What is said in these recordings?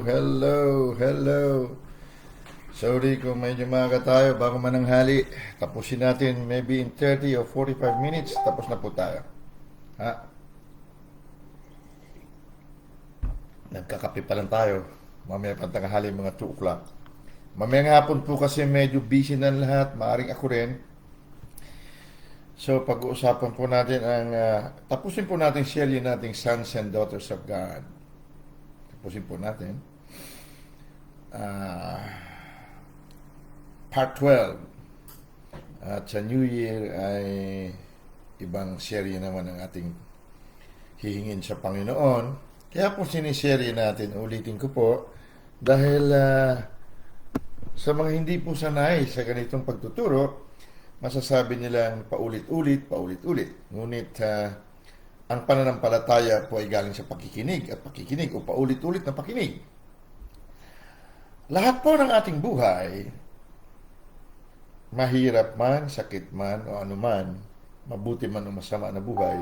hello. Sorry kung medyo maaga tayo bago mananghali. Tapusin natin maybe in 30 or 45 minutes. Tapos na po tayo. Ha? Nagkakape pa lang tayo. Mamaya pantanghali mga 2 o'clock. Mamayang hapon po kasi medyo busy na lahat. Maaring ako rin. So pag-uusapan po natin ang tapusin po natin serye nating Sons and Daughters of God. Tapusin po natin. Part 12. At sa New Year ay ibang serye naman ang ating hihingin sa Panginoon. Kaya po siniserye natin, ulitin ko po, dahil sa mga hindi po sanay sa ganitong pagtuturo, masasabi nilang paulit-ulit. Ngunit ang pananampalataya po ay galing sa pakikinig at pakikinig o paulit-ulit na pakinig. Lahat po ng ating buhay, mahirap man, sakit man, o anuman, mabuti man o masama na buhay,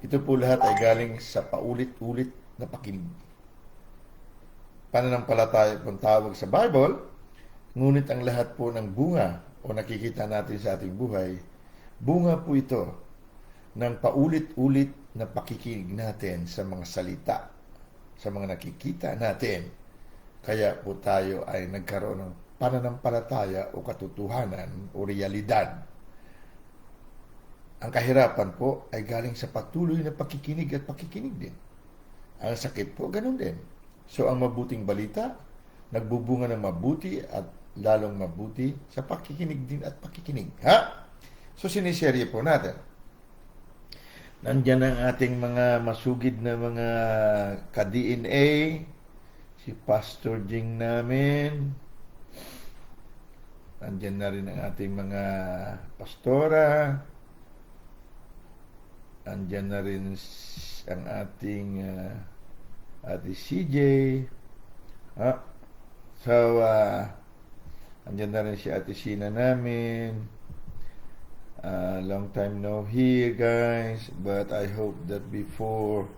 ito po lahat ay galing sa paulit-ulit na pakinig. Pananampalataya pong tawag sa Bible, ngunit ang lahat po ng bunga o nakikita natin sa ating buhay, bunga po ito ng paulit-ulit na pakikinig natin sa mga salita, sa mga nakikita natin. Kaya po tayo ay nagkaroon ng pananampalataya o katotohanan o realidad. Ang kahirapan po ay galing sa patuloy na pakikinig at pakikinig din. Ang sakit po, ganun din. So ang mabuting balita, nagbubunga ng mabuti at lalong mabuti sa pakikinig din at pakikinig. Ha? So siniserye po natin. Nandyan ang ating mga masugid na mga ka-DNA, si Pastor Jing namin. Nandyan na rin ang ating mga pastora. Nandyan na rin ang ating Ate CJ. So, andyan na rin si Ate Sina namin. Long time no here, guys. But I hope that before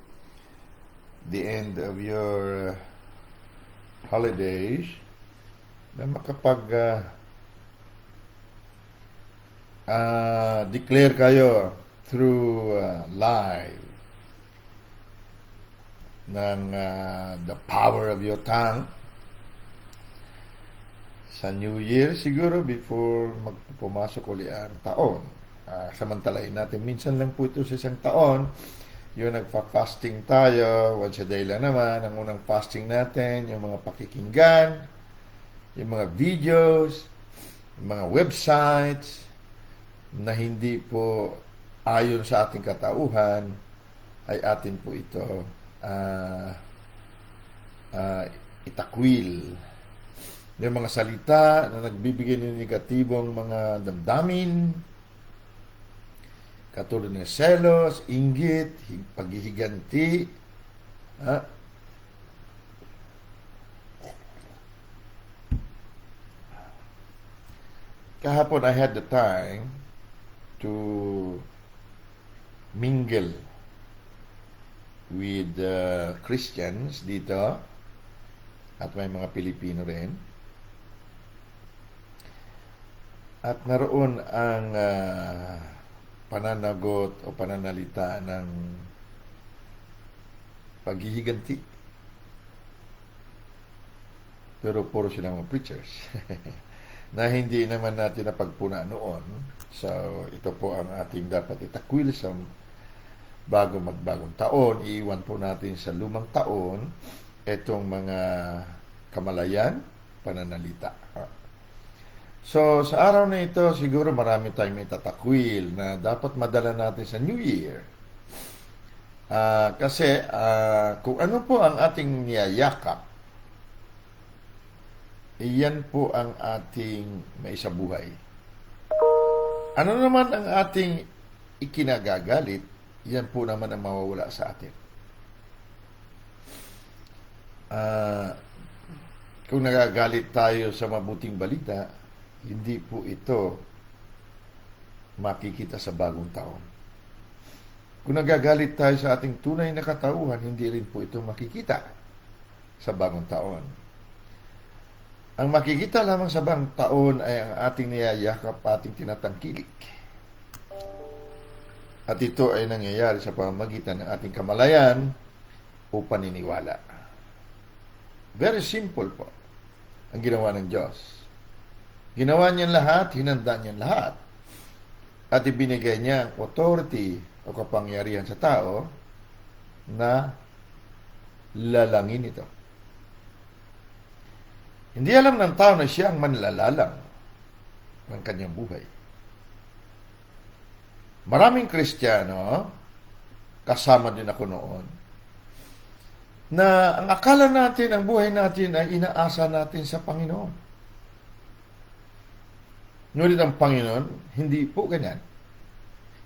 the end of your holidays, na makapag declare kayo through live ng the power of your tongue sa New Year siguro before magpumasok uli ang taon. Samantalahin natin, minsan lang po ito sa isang taon, yung nagpa-fasting tayo, once a day lang naman, ang unang fasting natin, yung mga pakikinggan, yung mga videos, yung mga websites na hindi po ayon sa ating katauhan, ay atin po ito itakwil. Yung mga salita na nagbibigay ng negatibong mga damdamin, katulad ng selos, inggit, paghihiganti, kahapon I had the time to mingle with Christians dito at may mga Pilipino rin. At naroon ang pananagot o pananalita ng paghihiganti. Pero puro sila mga preachers. Na hindi naman natin napagpuna noon. So, ito po ang ating dapat itakwil sa magbagong taon. Iiwan po natin sa lumang taon itong mga kamalayan, pananalita. So, sa araw na ito, siguro marami tayong itatakwil na dapat madala natin sa New Year. Kasi kung ano po ang ating niyayakap, iyan po ang ating maisabuhay. Ano naman ang ating ikinagagalit, yan po naman ang mawawala sa atin. Kung nagagalit tayo sa mabuting balita, hindi po ito makikita sa bagong taon. Kung nagagalit tayo sa ating tunay na katauhan, hindi rin po ito makikita sa bagong taon. Ang makikita lamang sa bagong taon ay ang ating niyayakap, ating tinatangkilik. At ito ay nangyayari sa pamamagitan ng ating kamalayan o paniniwala. Very simple po ang ginawa ng Diyos. Ginawa niya lahat, hinanda niya lahat. At ibinigay niya ang authority o kapangyarihan sa tao na lalangin ito. Hindi alam ng tao na siya ang manlalalang ng kanyang buhay. Maraming Kristiyano, kasama din ako noon, na ang akala natin, ang buhay natin ay inaasa natin sa Panginoon. Ngunit ang Panginoon, hindi po ganyan.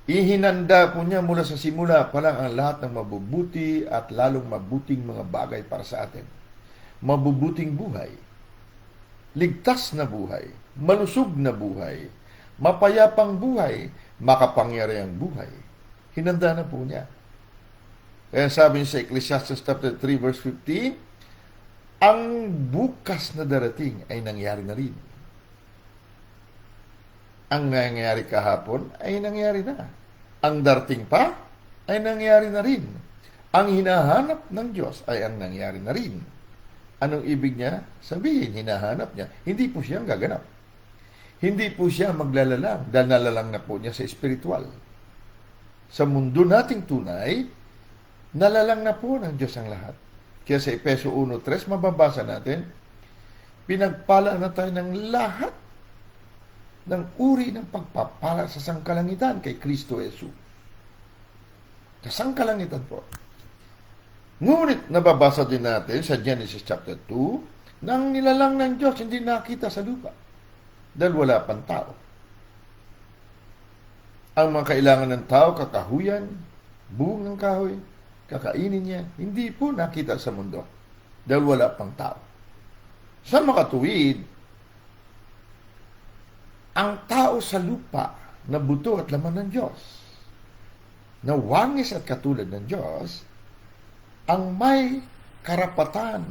Ihinanda po niya mula sa simula pa lang ang lahat ng mabubuti at lalong mabuting mga bagay para sa atin. Mabubuting buhay, ligtas na buhay, malusog na buhay, mapayapang buhay, makapangyarihang buhay. Hinanda na po niya. Kaya sabi niya sa Ecclesiastes chapter 3 verse 15, ang bukas na darating ay nangyari na rin. Ang nangyari kahapon ay nangyari na. Ang darating pa ay nangyari na rin. Ang hinahanap ng Diyos ay ang nangyari na rin. Anong ibig niya sabihin? Hinahanap niya. Hindi po siya gaganap. Hindi po siya maglalalang dahil nalalang na po niya sa espiritual. Sa mundo nating tunay, nalalang na po ng Diyos ang lahat. Kaya sa Efeso 1:3, mababasa natin, pinagpala na tayo ng lahat ng uri ng pagpapala sa sangkalangitan kay Kristo Jesus. Sa sangkalangitan po. Ngunit nababasa din natin sa Genesis chapter 2, na ang nilalang ng Diyos hindi nakita sa lupa dahil wala pang tao. Ang mga kailangan ng tao, kakahuyan, buong ng kahoy, kakainin niya, hindi po nakita sa mundo dahil wala pang tao. Sa makatuwid, ang tao sa lupa na buto at laman ng Diyos, na wangis at katulad ng Diyos, ang may karapatan,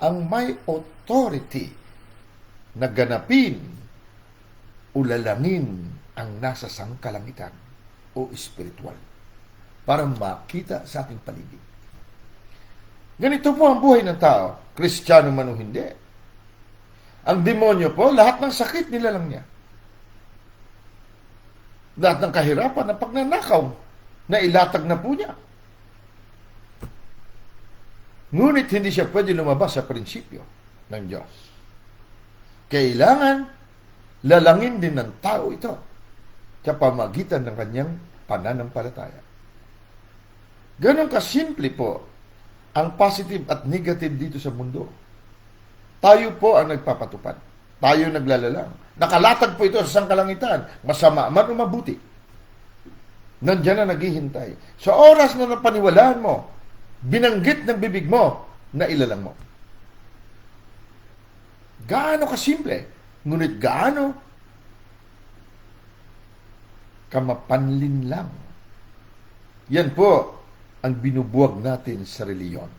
ang may authority na ganapin o lalangin ang nasa sangkalangitan o espiritual para makita sa ating paligid. Ganito po ang buhay ng tao, Kristiyano man o hindi. Ang demonyo po, lahat ng sakit nilalang niya. Lahat ng kahirapan ng pagnanakaw na ilatag na po niya. Ngunit hindi siya pwede lumabas sa prinsipyo ng Diyos. Kailangan lalangin din ng tao ito sa pamagitan ng kanyang pananampalataya. Ganon kasimple po ang positive at negative dito sa mundo. Tayo po ang nagpapatupad. Tayo naglalalang. Nakalatag po ito sa sangkalangitan. Masama man o mabuti. Nandiyan na naghihintay. Sa oras na napaniwalaan mo, binanggit ng bibig mo, na ilalang mo. Gaano kasimple, ngunit gaano kamapanlin lang. Yan po ang binubuwag natin sa reliyon.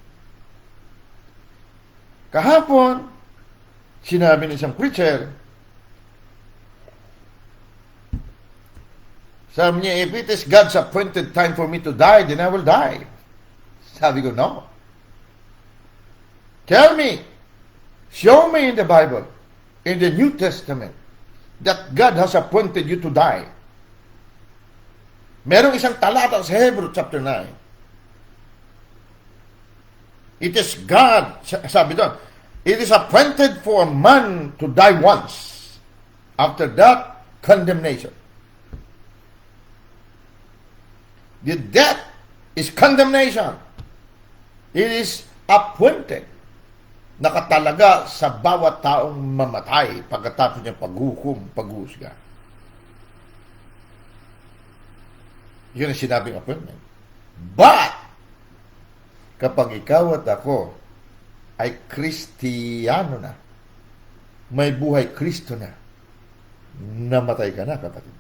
Kahapon, sinabi ng isang preacher, sabi niya, if it is God's appointed time for me to die, then I will die. Sabi ko, no. Tell me, show me in the Bible, in the New Testament, that God has appointed you to die. Merong isang talata sa Hebrew chapter 9. It is God, sabi doon, it is appointed for man to die once. After that, condemnation. The death is condemnation. It is appointed. Nakatalaga sa bawat taong mamatay pagkatapos niyang paghukom, paghuhusga. Yun ang sinabing appointment. But, kapag ikaw at ako ay Kristiyano na, may buhay Kristo na, namatay ka na, kapatid.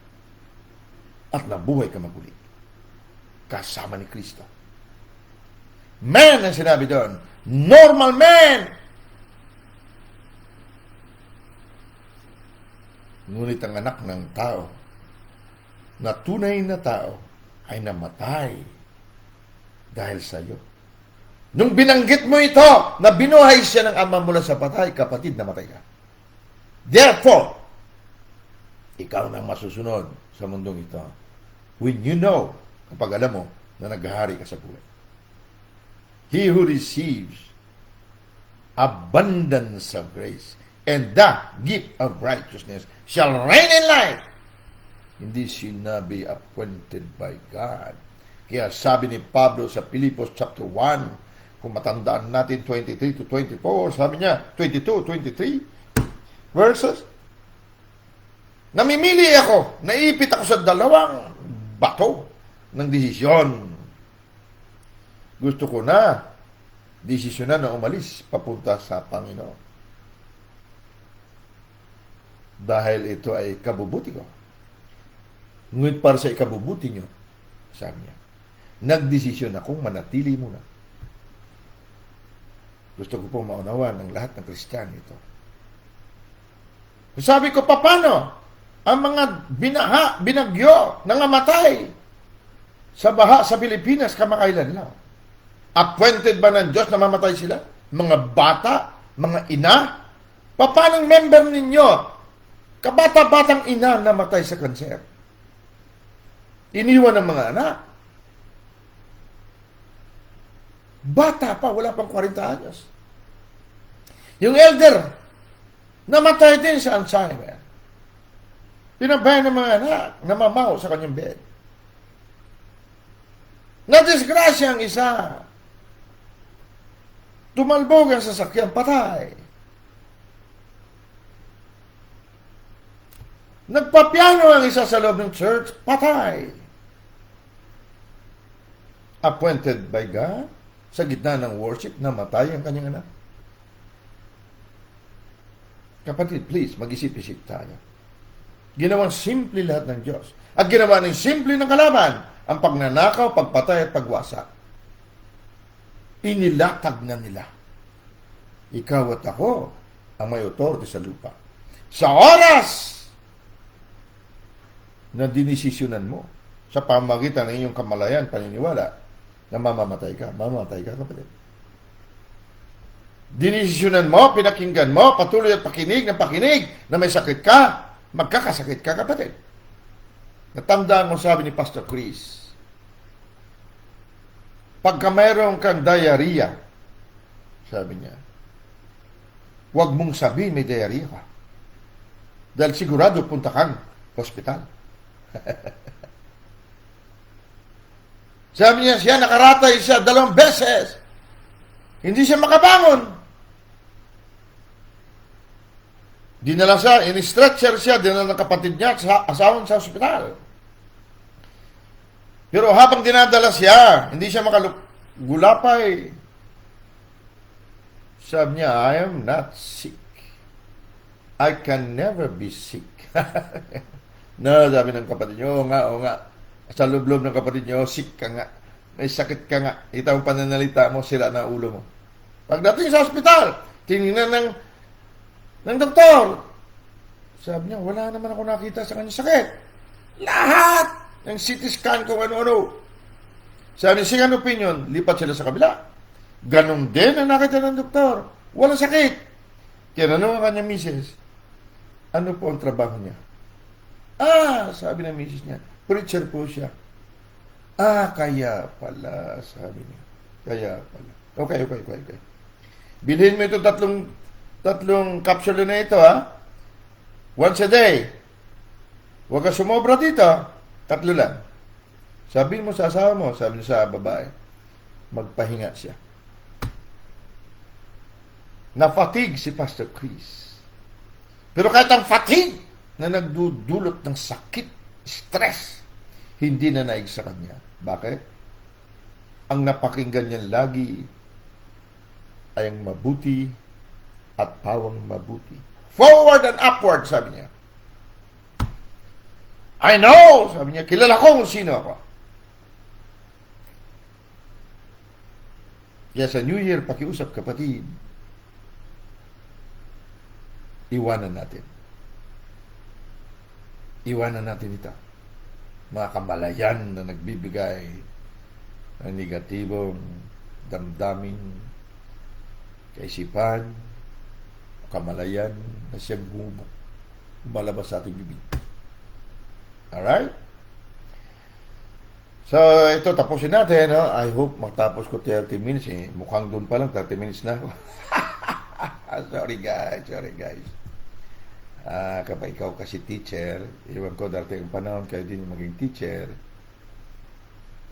At nabuhay ka maguli. Kasama ni Kristo. Man ang sinabi doon. Normal man. Ngunit ang anak ng tao, na tunay na tao, ay namatay dahil sa iyo. Nung binanggit mo ito, na binuhay siya ng ama mula sa patay, kapatid, namatay ka. Therefore, ikaw nang masusunod sa mundong ito. When you know, kapag alam mo, na naghahari ka sa buhay. He who receives abundance of grace and the gift of righteousness shall reign in life. Hindi sinabi appointed by God. Kaya sabi ni Pablo sa Filipos chapter 1, kung matandaan natin 23 to 24, sabi niya, 22, 23 verses, namimili ako, naipit ako sa dalawang bato ng desisyon. Gusto ko na desisyonan na umalis papunta sa Panginoon. Dahil ito ay kabubuti ko. Ngunit para sa ikabubuti nyo, sabi niya, nagdesisyon akong manatili muna. Gusto ko pong maunawan ng lahat ng Kristiyano ito. Sabi ko, paano ang mga binagyo, nangamatay sa baha sa Pilipinas kamakailan lang? Appointed ba ng Diyos na mamatay sila? Mga bata, mga ina? Paano member ninyo? Kabata-batang ina namatay sa kanser. Iniwan ng mga anak. Bata pa, wala pang 40 anyos. Yung elder, namatay din sa Alzheimer. Pinabayan ng mga anak, namamaw sa kanyang bed. Nadisgrasya ang isa. Tumalbog ang sasakyan, patay. Nagpapiano ang isa sa loob ng church, patay. Appointed by God, sa gitna ng worship, namatay ang kanyang anak. Kapatid, please, mag-isip-isip tayo. Ginawang simple lahat ng Diyos. At ginawa ng simple ng kalaban, ang pagnanakaw, pagpatay at pagwasak. Inilatag na nila. Ikaw at ako ang may authority sa lupa. Sa oras na dinisisyonan mo sa pamagitan ng iyong kamalayan, paniniwala, na mamamatay ka kapatid. Dinisisyonan mo, pinakinggan mo, patuloy at pakinig ng pakinig na may sakit ka, magkakasakit ka kapatid. Natandaan mo sabi ni Pastor Chris, pagka mayroon kang diarrhea, sabi niya, huwag mong sabihin may diarrhea ka. Dahil sigurado punta kang hospital. Sabi niya, siya nakaratay siya 2 beses. Hindi siya makabangon. Dinala siya, in-stretcher siya, dinala ng kapatid niya sa asawan sa ospital. Pero habang dinadala siya, hindi siya makalugulapay. Sabi niya, I am not sick. I can never be sick. No, sabi ng kapatid niya, oo nga. Sa loob-loob ng kapatid niyo, sick ka nga. May sakit ka nga. Ito ang pananalita mo, sila na ulo mo. Pagdating sa ospital, tinignan ng doktor. Sabi niya, wala naman ako nakita sa kanyang sakit. Lahat ng CT scan kung ano-ano. Sabi niya, second opinion, lipat sila sa kabila. Ganon din ang nakita ng doktor. Walang sakit. Tinanong ang kanyang misis, ano po ang trabaho niya? Sabi ng misis niya, preacher po siya. Kaya pala, sabi niya. Kaya pala. Okay. Bilhin mo ito tatlong capsule na ito, ha? Once a day. Huwag ka sumobra dito. 3 lang. Sabihin mo sa asawa mo, sabi niya sa babae, magpahinga siya. Na-fatigue si Pastor Chris. Pero kahit ang fatigue na nagdudulot ng sakit, stress, hindi na naig sa kanya. Bakit? Ang napakinggan niya lagi ay ang mabuti at pawang mabuti. Forward and upward, sabi niya. I know, sabi niya, kilala ko kung sino ako. Kaya sa New Year, pakiusap kapatid, iwanan natin. Iwanan natin ito. Mga kamalayan na nagbibigay ng negatibong damdamin, kaisipan, kamalayan na siyang lumalabas sa ating bibig. Alright? So, ito, tapusin natin. No? I hope magtapos ko 30 minutes. Mukhang doon pa lang, 30 minutes na ako. Sorry guys. Kapag ikaw kasi teacher, iwan ko darating ang panahon kayo din maging teacher,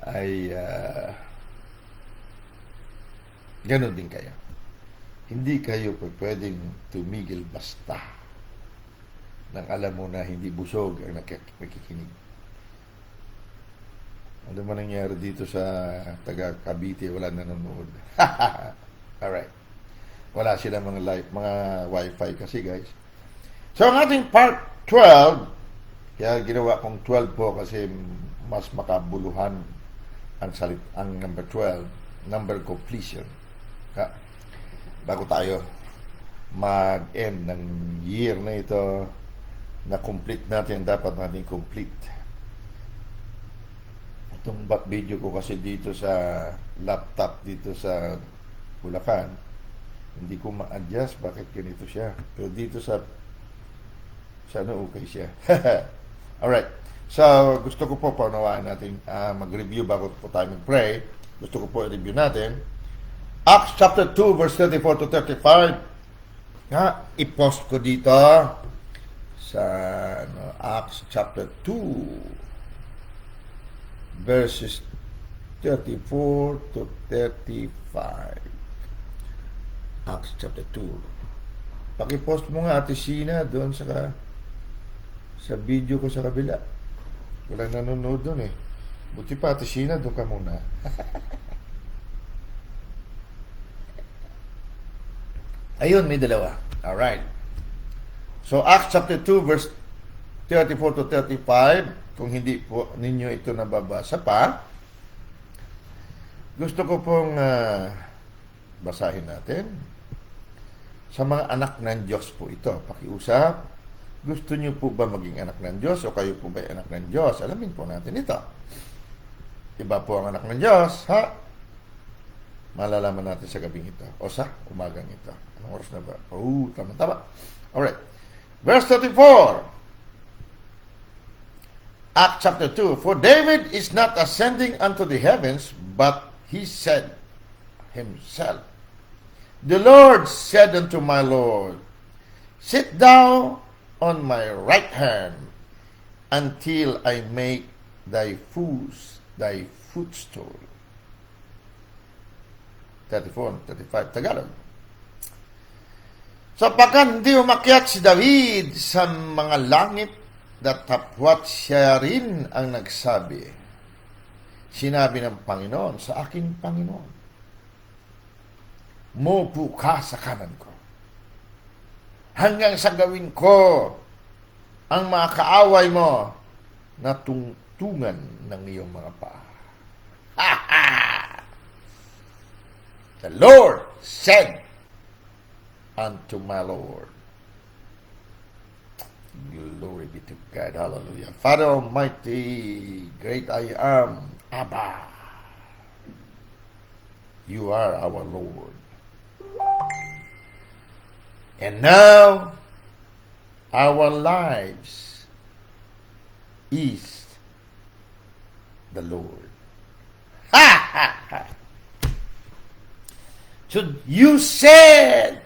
ay ganun din kayo. Hindi kayo pwedeng tumigil basta nang alam mo na hindi busog ang nakikinig. Ano man nangyari dito sa taga Cavite, wala nanonood. Alright. Wala sila mga wifi kasi guys. So ang ating part 12, kaya ginawa kong 12 po kasi mas makabuluhan ang number 12, number completion. Bago tayo mag-end ng year na ito, na complete natin, dapat natin complete. Itong video ko kasi dito sa laptop dito sa Bulacan, hindi ko ma-adjust bakit ganito siya. Pero dito sa okay siya. Alright. So, gusto ko po paunawaan natin mag-review bago po tayo mag-pray. Gusto ko po i-review natin Acts chapter 2 verse 34 to 35. I-post ko dito sa Acts chapter 2 verses 34 to 35. Acts chapter 2. Paki-post mo nga, Ate Sina, doon sa video ko sa kabila. Walang nanonood doon eh. Buti pa, Ate Sina, doon ka muna. Ayun, may dalawa. Alright. So, Acts chapter 2 verse 34 to 35. Kung hindi po ninyo ito nababasa pa, gusto ko pong basahin natin. Sa mga anak ng Diyos po ito, pakiusap. Gusto niyo po ba maging anak ng Diyos o kayo po ba anak ng Diyos? Alamin po natin ito. Iba po ang anak ng Diyos, ha? Malalaman natin sa gabing ito o sa umagang ito. Anong oras na ba? Tama. Alright. Verse 34. Acts chapter 2. For David is not ascending unto the heavens, but he said himself, The Lord said unto my Lord, Sit thou on my right hand until I make thy footstool. 34 and 35 Tagalog. Sapagkat hindi umakyat si David sa mga langit, datapwat siya rin ang nagsabi. Sinabi ng Panginoon sa aking Panginoon, Mupo ka sa kanan ko, hanggang sa gawin ko ang mga kaaway mo na tungtungan ng iyong mga paa. The Lord said unto my Lord. Glory be to God. Hallelujah. Father Almighty, great I am, Abba. You are our Lord. And now, our lives is the Lord. So you said,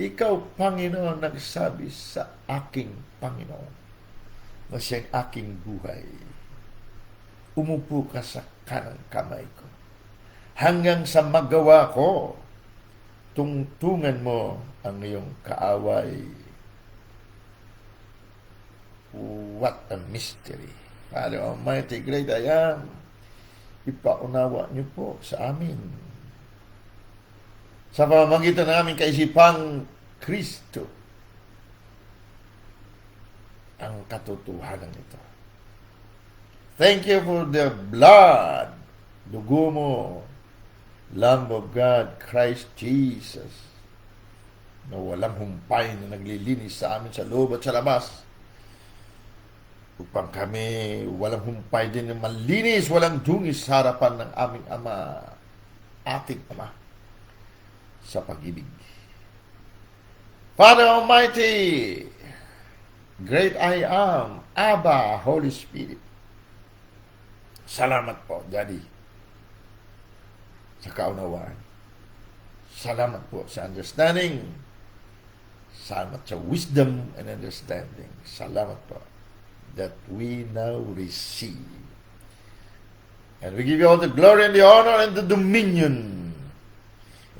ikaw, Panginoon, nagsabi sa aking Panginoon na siyang aking buhay. Umupo ka sa kanang kamay ko hanggang sa magawa ko. Tungtungan mo ang iyong kaaway. What a mystery. Father Almighty, great I am. Ipaunawa niyo po sa amin. Sa pamamagitan ng aming kaisipang Kristo, ang katotohanan ito. Thank you for the blood, dugo mo, Lamb of God, Christ Jesus, na walang humpay na naglilinis sa amin sa loob at sa labas, upang kami walang humpay din na malinis, walang dungis sa harapan ng aming Ama, ating Ama, sa pag-ibig. Father Almighty, Great I Am, Abba, Holy Spirit, salamat po, Daddy, sa kaunawaan. Salamat po sa understanding. Salamat sa wisdom and understanding. Salamat po that we now receive. And we give you all the glory and the honor and the dominion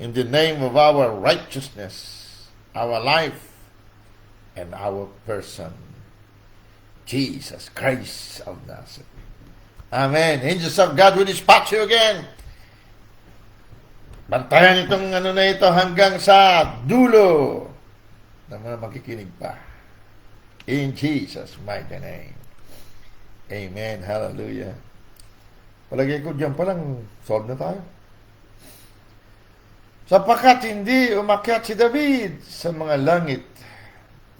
in the name of our righteousness, our life, and our person, Jesus Christ of Nazareth. Amen. Angels of God will dispatch you again. Bantayan itong na ito hanggang sa dulo ng mga makikinig pa. In Jesus' mighty name. Amen. Hallelujah. Palagay ko diyan pa lang, solve na tayo. Sapagkat hindi umakyat si David sa mga langit,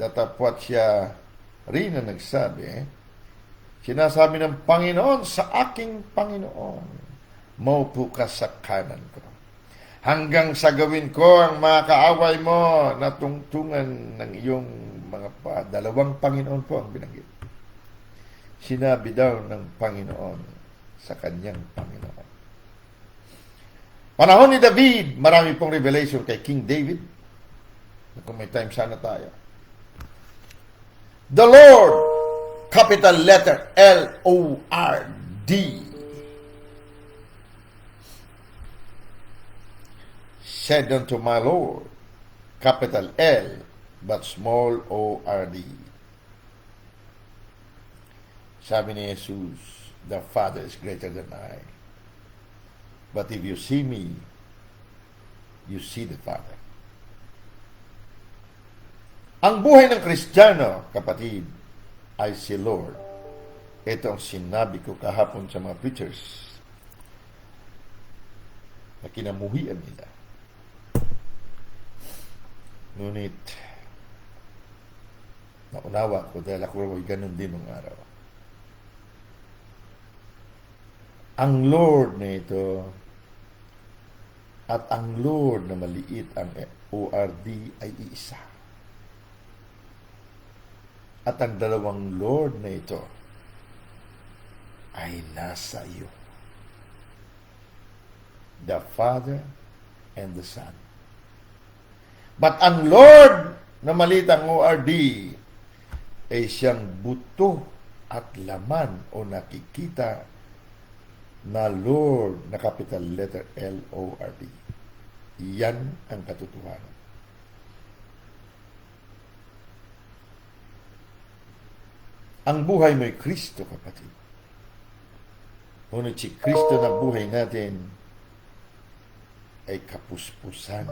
datapwat siya rin na nagsabi, sinasabi ng Panginoon sa aking Panginoon, maupo ka sa kanan ko, hanggang sa gawin ko ang mga kaaway mo na tungtungan ng iyong mga pa. Dalawang Panginoon po ang binanggit. Sinabi daw ng Panginoon sa kanyang Panginoon. Panahon ni David, marami pong revelation kay King David. Kung may time sana tayo. The Lord, capital letter L-O-R-D, said unto my Lord, capital L, but small O-R-D. Sabi ni Jesus, the Father is greater than I. But if you see me, you see the Father. Ang buhay ng Kristiyano, kapatid, ay si Lord. Ito ang sinabi ko kahapon sa mga preachers na kinamuhian nila. Ngunit, naunawa ko dahil ako ay ganun din nung araw. Ang Lord na ito at ang Lord na maliit, ang O-R-D, ay iisa. At ang dalawang Lord na ito ay nasa iyo. The Father and the Son. But ang Lord na maliit, ang O-R-D, ay siyang buto at laman o nakikita na Lord na capital letter L-O-R-D. Yan ang katotohanan. Ang buhay mo'y Kristo, kapatid. Ngunit si Kristo na buhay natin ay kapuspusan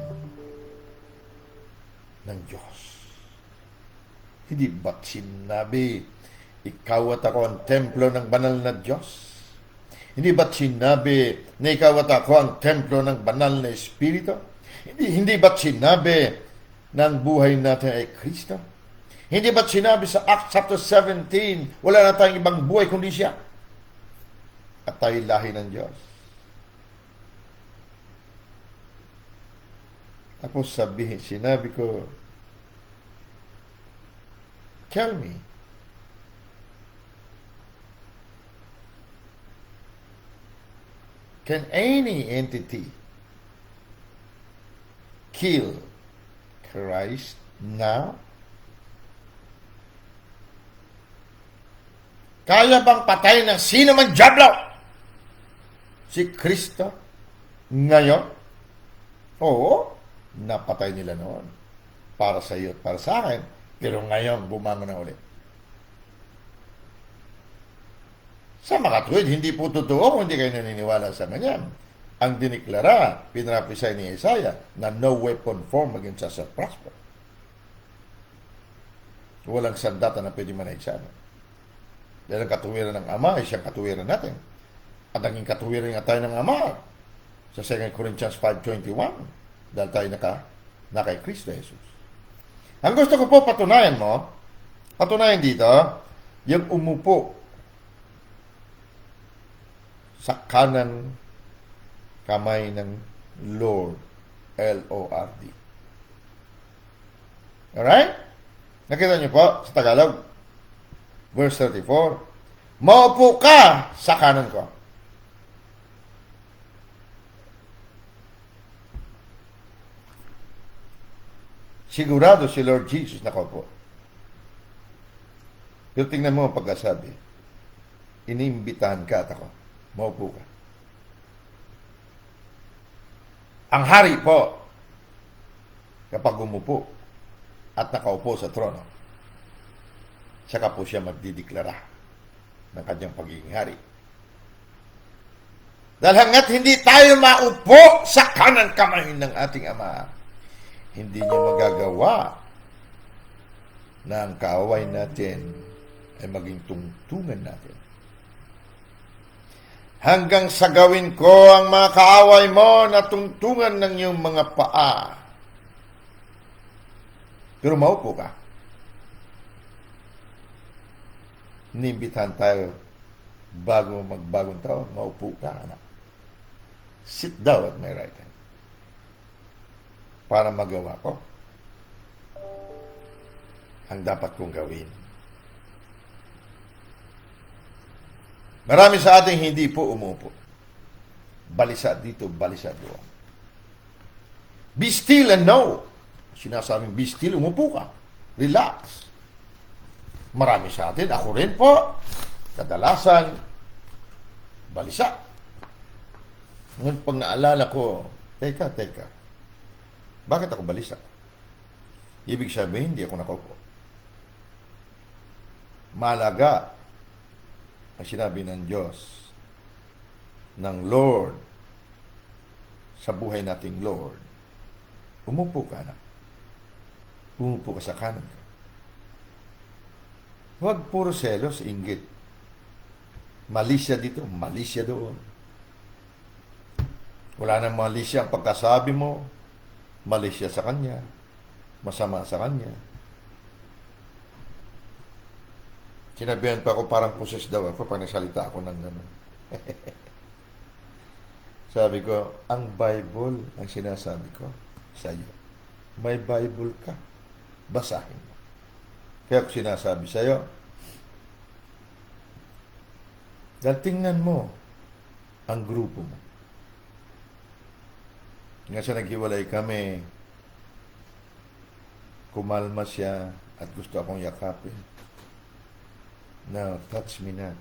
ng Diyos. Hindi ba't sinabi, ikaw at ako ang templo ng banal na Diyos? Hindi ba't sinabi na ikaw at ako ang templo ng banal na Espiritu? Hindi ba't sinabi na ang buhay natin ay Kristo? Hindi ba't sinabi sa Acts chapter 17, wala na tayong ibang buhay kundi siya? At tayo lahi ng Diyos. Tapos sinabi ko, tell me, can any entity kill Christ now? Kaya bang patay ng sino man dyablo si Kristo ngayon? Oo, napatay nila noon para sa iyo at para sa akin, pero ngayon bumangon na ulit. Sa makatuwid, hindi po totoo kung hindi kayo naniniwala sa ganyan. Ang diniklara, pinrapisay ni Isaiah, na no weapon formed against us shall prosper. Walang sandata na pwede manaig sa amin. Dahil ang katuwiran ng Ama ay siyang katuwiran natin. At naging katuwiran nga tayo ng Ama. sa 2 Corinthians 5:21 dahil tayo na kay Kristo Jesus. Ang gusto ko po patunayan dito, yung umupo sa kanan kamay ng Lord, L-O-R-D. Alright? Nakita niyo po sa Tagalog, verse 34, maupo ka sa kanan ko. Sigurado si Lord Jesus nakaupo. Pero tingnan mo ang pagkasabi, inimbitahan ka at ako, maupo ka. Ang hari po, kapag umupo at nakaupo sa trono, saka po siya magdideklara ng kanyang pagiging hari. Dahil hanggat hindi tayo maupo sa kanan kamay ng ating Ama, hindi niya magagawa na ang kaaway natin ay maging tungtungan natin. Hanggang sa gawin ko ang mga kaaway mo na tungtungan ng iyong mga paa. Pero maupo ka. Inimbitahan tayo bago magbagong taon, maupo ka, anak. Sit down at my right hand. Para magawa ko ang dapat kong gawin. Marami sa ating hindi po umupo. Balisa dito, balisa doon. Be still and know. Sinasabing be still, umupo ka. Relax. Marami sa atin, ako rin po, kadalasan, balisa. Ngunit pag naalala ko, teka, bakit ako balisa? Ibig sabihin, hindi ako nakaupo. Malaga ang sinabi ng Diyos, ng Lord, sa buhay nating Lord, umupo ka na. Umupo ka sa kanan. Huwag puro selos, inggit. Malisya dito, malisya doon. Wala nang malisya ang pagkasabi mo, malisya sa kanya, masama sa kanya. Sinabihan pa ako parang puses daw ako pag nagsalita ako ng gano'n. Sabi ko, ang Bible ang sinasabi ko sa iyo. May Bible ka. Basahin mo. Kaya ko sinasabi sa iyo, dahil tingnan mo ang grupo mo. Nga sa naghiwalay kami, kumalma siya at gusto akong yakapin. No, touch me not.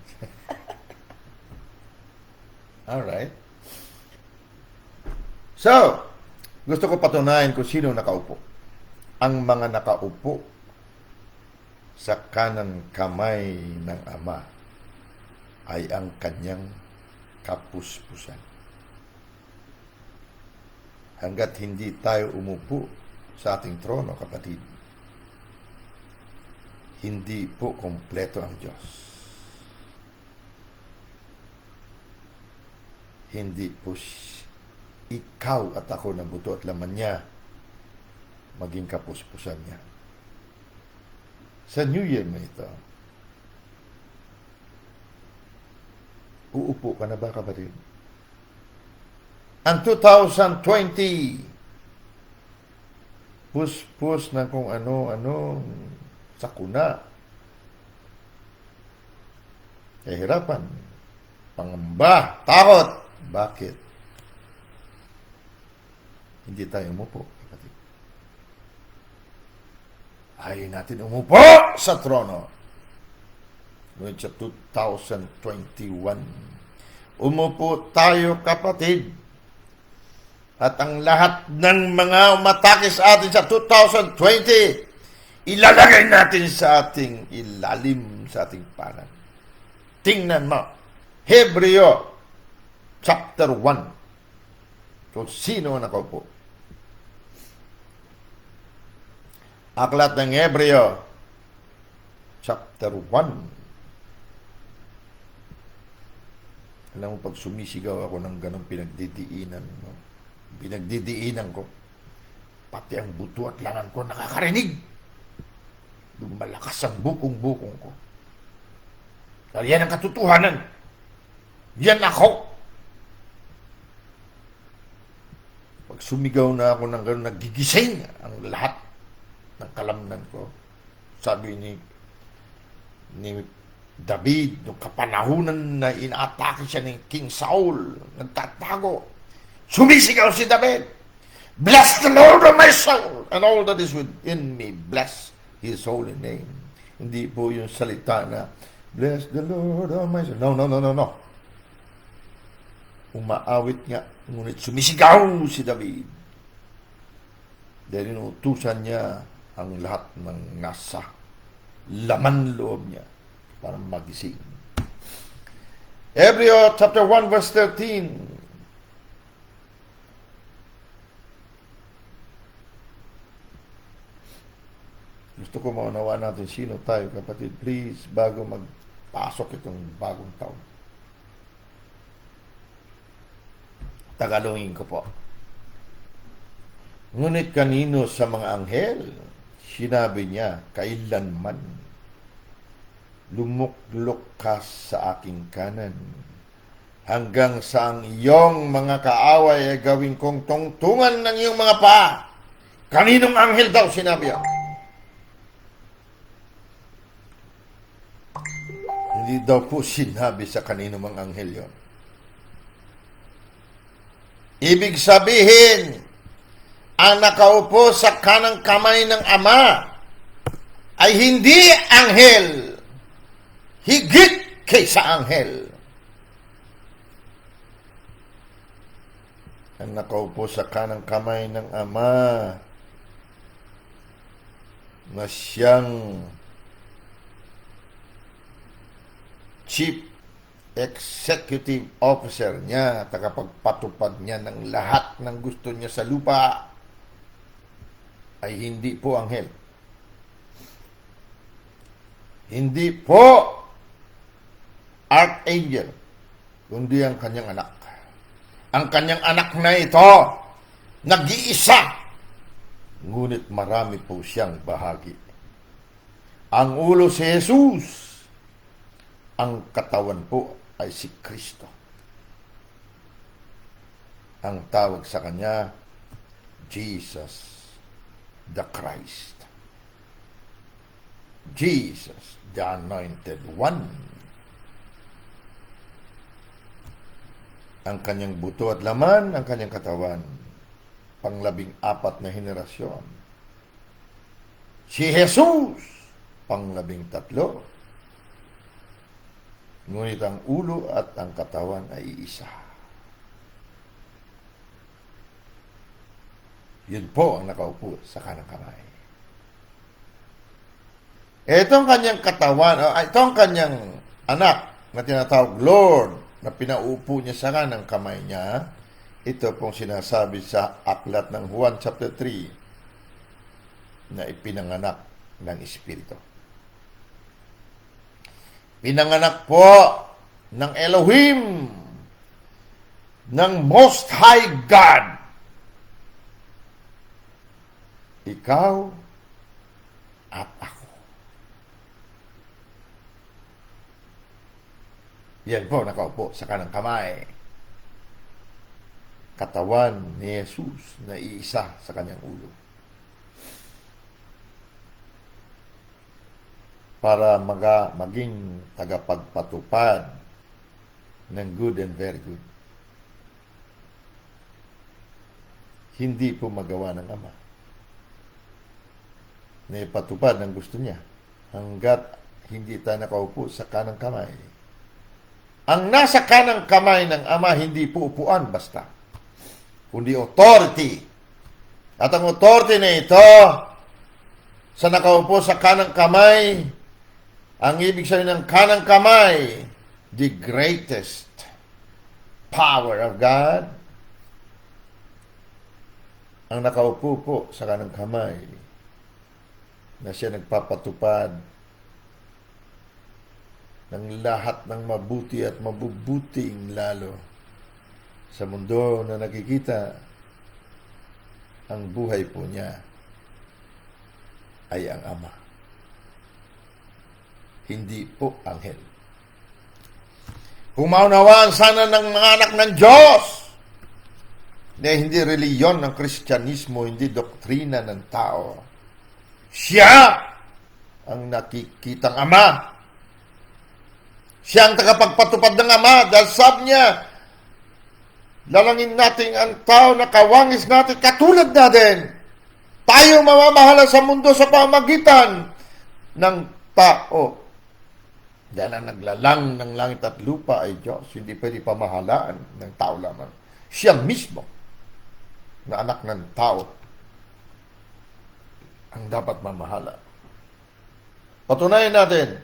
Alright. So, gusto ko patunayan kung sino nakaupo. Ang mga nakaupo sa kanan kamay ng Ama ay ang kanyang kapuspusan. Hanggat hindi tayo umupo sa ating trono, kapatid, hindi po kompleto ang Diyos. Hindi po ikaw at ako na buto at laman niya maging kapuspusan niya. Sa New Year na ito, uupo ka na ba, kapatid? Ang 2020, pus na kung ano-ano, sakuna, kahirapan, pangamba, takot. Bakit? Hindi tayo umupo, kapatid. Ayaw natin umupo sa trono. Ngunit sa 2021, umupo tayo, kapatid. At ang lahat ng mga umatake sa atin sa 2020, ilalagay natin sa ating ilalim, sa ating panan. Tingnan mo, Hebreo chapter 1. Kung sino nakaupo. Aklat ng Hebreo chapter 1. Alam mo, pag sumisigaw ako ng ganong pinagdidiinan, no? Pinagdidiinan ko, pati ang buto at langan ko nakakarinig. Lumalakas ang bukong-bukong ko. Dahil yan ang katotohanan. Yan ako. Pag sumigaw na ako ng gano'n, nagigising ang lahat ng kalamnan ko. Sabi ni David, nung kapanahunan na inaatake siya ni King Saul, nagtatago. Sumisigaw si David, "Bless the Lord of my soul, and all that is within me, bless His holy name." Hindi po yung salita na, "Bless the Lord of my soul." No, no, no, no, no. Umaawit nga, ngunit sumisigaw si David. Dahil inutusan niya ang lahat ng nasa laman loob niya para magising. Hebreo chapter 1 verse 13. Gusto ko maunawa natin sino tayo, kapatid. Please, bago magpasok itong bagong taon. Tagalogin ko po. Ngunit kanino sa mga anghel, sinabi niya, "Kailanman lumuklok ka sa aking kanan, hanggang sa ang iyong mga kaaway ay gawin kong tungtungan ng iyong mga paa." Kaninong anghel daw sinabi yan? Hindi daw po sinabi sa kanino mang anghel yon. Ibig sabihin, ang nakaupo sa kanang kamay ng Ama ay hindi anghel, higit kaysa anghel. Ang nakaupo sa kanang kamay ng Ama na siyang Chief Executive Officer niya, tagapagpatupad niya ng lahat ng gusto niya sa lupa, ay hindi po anghel. Hindi po archangel, kundi ang kanyang anak. Ang kanyang anak na ito, nag-iisa, ngunit marami po siyang bahagi. Ang ulo si Jesus, ang katawan po ay si Kristo. Ang tawag sa kanya, Jesus the Christ. Jesus the Anointed One. Ang kanyang buto at laman, ang kanyang katawan, pang-14 na henerasyon. Si Jesus, pang-13. Ngunit ang ulo at ang katawan ay iisa. Yun po ang nakaupo sa kanang kamay. Itong kanyang katawan, itong kanyang anak na tinatawag Lord, na pinaupo niya sa kanang kamay niya, ito pong sinasabi sa aklat ng Juan chapter 3 na ipinanganak ng Espiritu. Pinanganak po ng Elohim, ng Most High God. Ikaw at ako. Yan po, nakaupo sa kanang kamay. Katawan ni Jesus na iisa sa kanyang ulo. Para maging tagapagpatupad ng good and very good. Hindi po magawa ng Ama na ipatupad ng gusto niya hanggat hindi tayo nakaupo sa kanang kamay. Ang nasa kanang kamay ng Ama hindi po upuan basta, kundi authority. At ang authority na ito sa nakaupo sa kanang kamay, ang ibig sabihin ng kanang kamay, the greatest power of God. Ang nakaupo po sa kanang kamay na siya nagpapatupad ng lahat ng mabuti at mabubuting lalo. Sa mundo na nakikita, ang buhay po niya ay ang Ama. Hindi po anghel. Kung maunawaan sana ng mga anak ng Diyos na hindi reliyon ng Kristyanismo, hindi doktrina ng tao, siya ang nakikitang Ama. Siya ang tagapagpatupad ng Ama dahil sabi niya, lalangin natin ang tao na kawangis natin katulad natin. Tayo mamamahala sa mundo sa pamagitan ng tao. Dahil ang naglalang ng langit at lupa ay Diyos, hindi pwede pamahalaan ng tao lamang. Siya mismo na anak ng tao ang dapat mamahala. Patunayan natin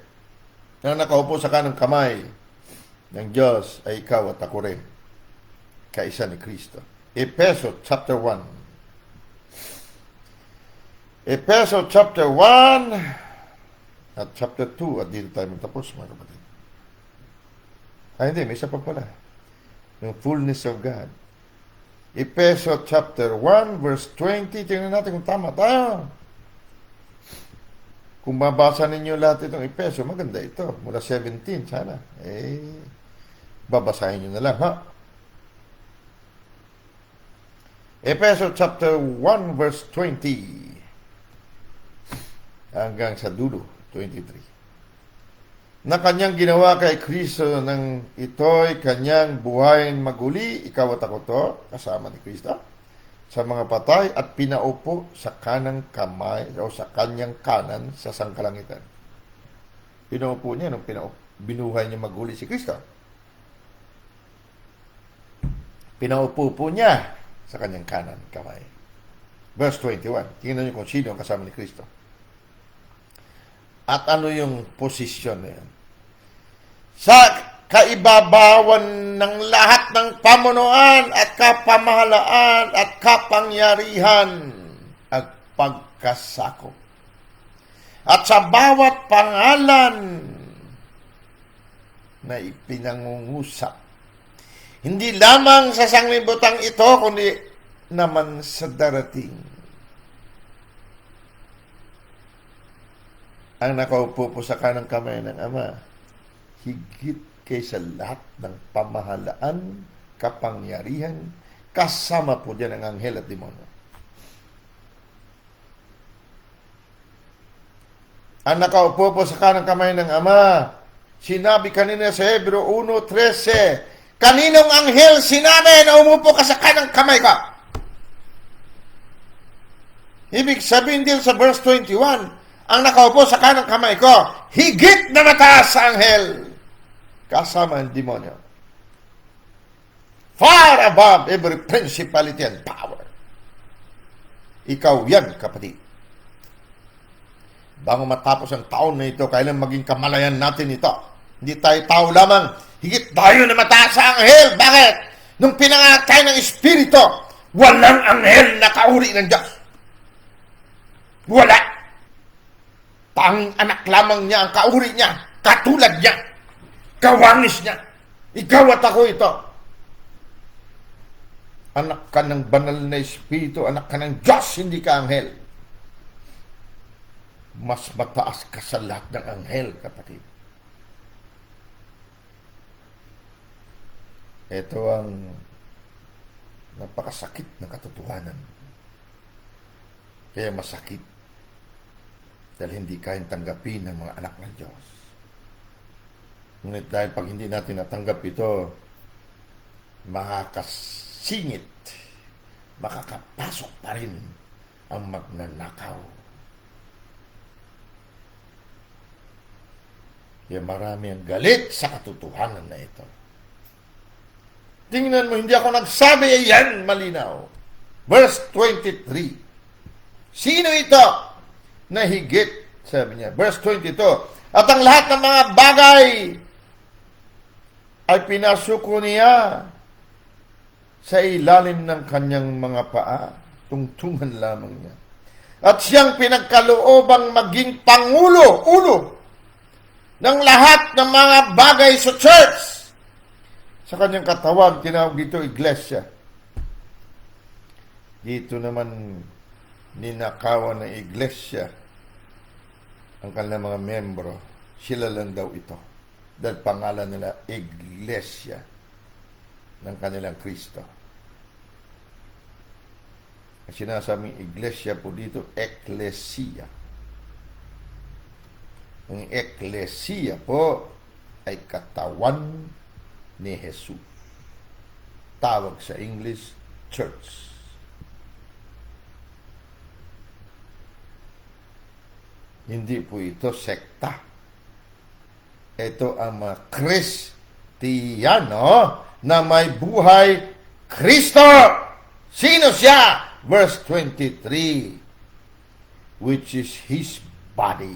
na nakaupo sa kanang kamay ng Diyos ay ikaw at ako rin, kaisa ni Kristo. Efeso chapter 1. Efeso chapter 1 at chapter 2, at dito tayo magtapos, mga kapatid. Hindi, may isa pa pala. Yung fullness of God. Efeso chapter 1, verse 20. Tingnan natin kung tama tayo. Kung mabasa ninyo lahat itong Efeso, maganda ito. Mula 17, sana. Babasahin nyo na lang, ha? Efeso chapter 1, verse 20. Hanggang sa dulo. 23. Na kanyang ginawa kay Kristo ng ito'y kanyang buhayin maguli, ikaw at ako to, kasama ni Kristo, sa mga patay at pinaupo sa kanang kamay o sa kanyang kanan sa sangkalangitan. Pinaupo niya nung binuhay niya maguli si Kristo. Pinaupo po niya sa kanyang kanan kamay. Verse 21. Tingnan niyo kung sino ang kasama ni Kristo. At ano yung posisyon na yan? Sa kaibabawan ng lahat ng pamunuan at kapamahalaan at kapangyarihan at pagkasakop. At sa bawat pangalan na ipinangungusap, hindi lamang sa sanglibutang ito, kundi naman sa darating. Ang nakaupo po sa kanang kamay ng Ama, higit kaysa lahat ng pamahalaan, kapangyarihan, kasama po diyan ang anghel at demonyo. Ang nakaupo po sa kanang kamay ng Ama, sinabi kanina sa Hebreo 1:13, kaninong anghel sinabi na umupo ka sa kanang kamay ka? Ibig sabihin din sa verse 21, ang nakaupo sa kanang kamay ko, higit na mataas sa anghel, kasama ang demonyo. Far above every principality and power. Ikaw yan, kapatid. Bago matapos ang taon na ito, kailan maging kamalayan natin ito? Hindi tayo tao lamang, higit tayo na mataas sa anghel. Bakit? Nung pinanganak tayo ng Espiritu, walang anghel na kauri ng Diyos. Wala. Ang anak lamang niya, ang kauri niya, katulad niya, kawangis niya. Ikaw at ako ito. Anak ka ng banal na Espiritu, anak ka ng Diyos, hindi ka anghel. Mas mataas ka sa lahat ng anghel, kapatid. Ito ang napakasakit na katotohanan. Kaya masakit. Dahil hindi kayang tanggapin ng mga anak ng Diyos. Ngunit dahil pag hindi natin natanggap ito, makakasingit, makakapasok pa rin ang magnanakaw. Kaya marami ang galit sa katotohanan na ito. Tingnan mo, hindi ako nagsabi, yan malinaw. Verse 23. Sino ito? Na higit, sabi niya. Verse 22, at ang lahat ng mga bagay ay pinasuko niya sa ilalim ng kanyang mga paa, tungtungan lamang niya. At siyang pinagkaloobang maging pangulo, ulo, ng lahat ng mga bagay sa church. Sa kanyang katawan, tinawag dito iglesia. Dito naman ninakawan ng iglesia ang kanilang mga membro. Sila lang daw ito. Dahil pangalan nila iglesia ng kanilang Kristo. Ang sinasabing iglesia po dito, ecclesia. Ang ecclesia po ay katawan ni Jesus. Tawag sa English, church. Hindi po ito sekta. Ito ang mga Kristiyano na may buhay Kristo. Sino siya? Verse 23, which is His body.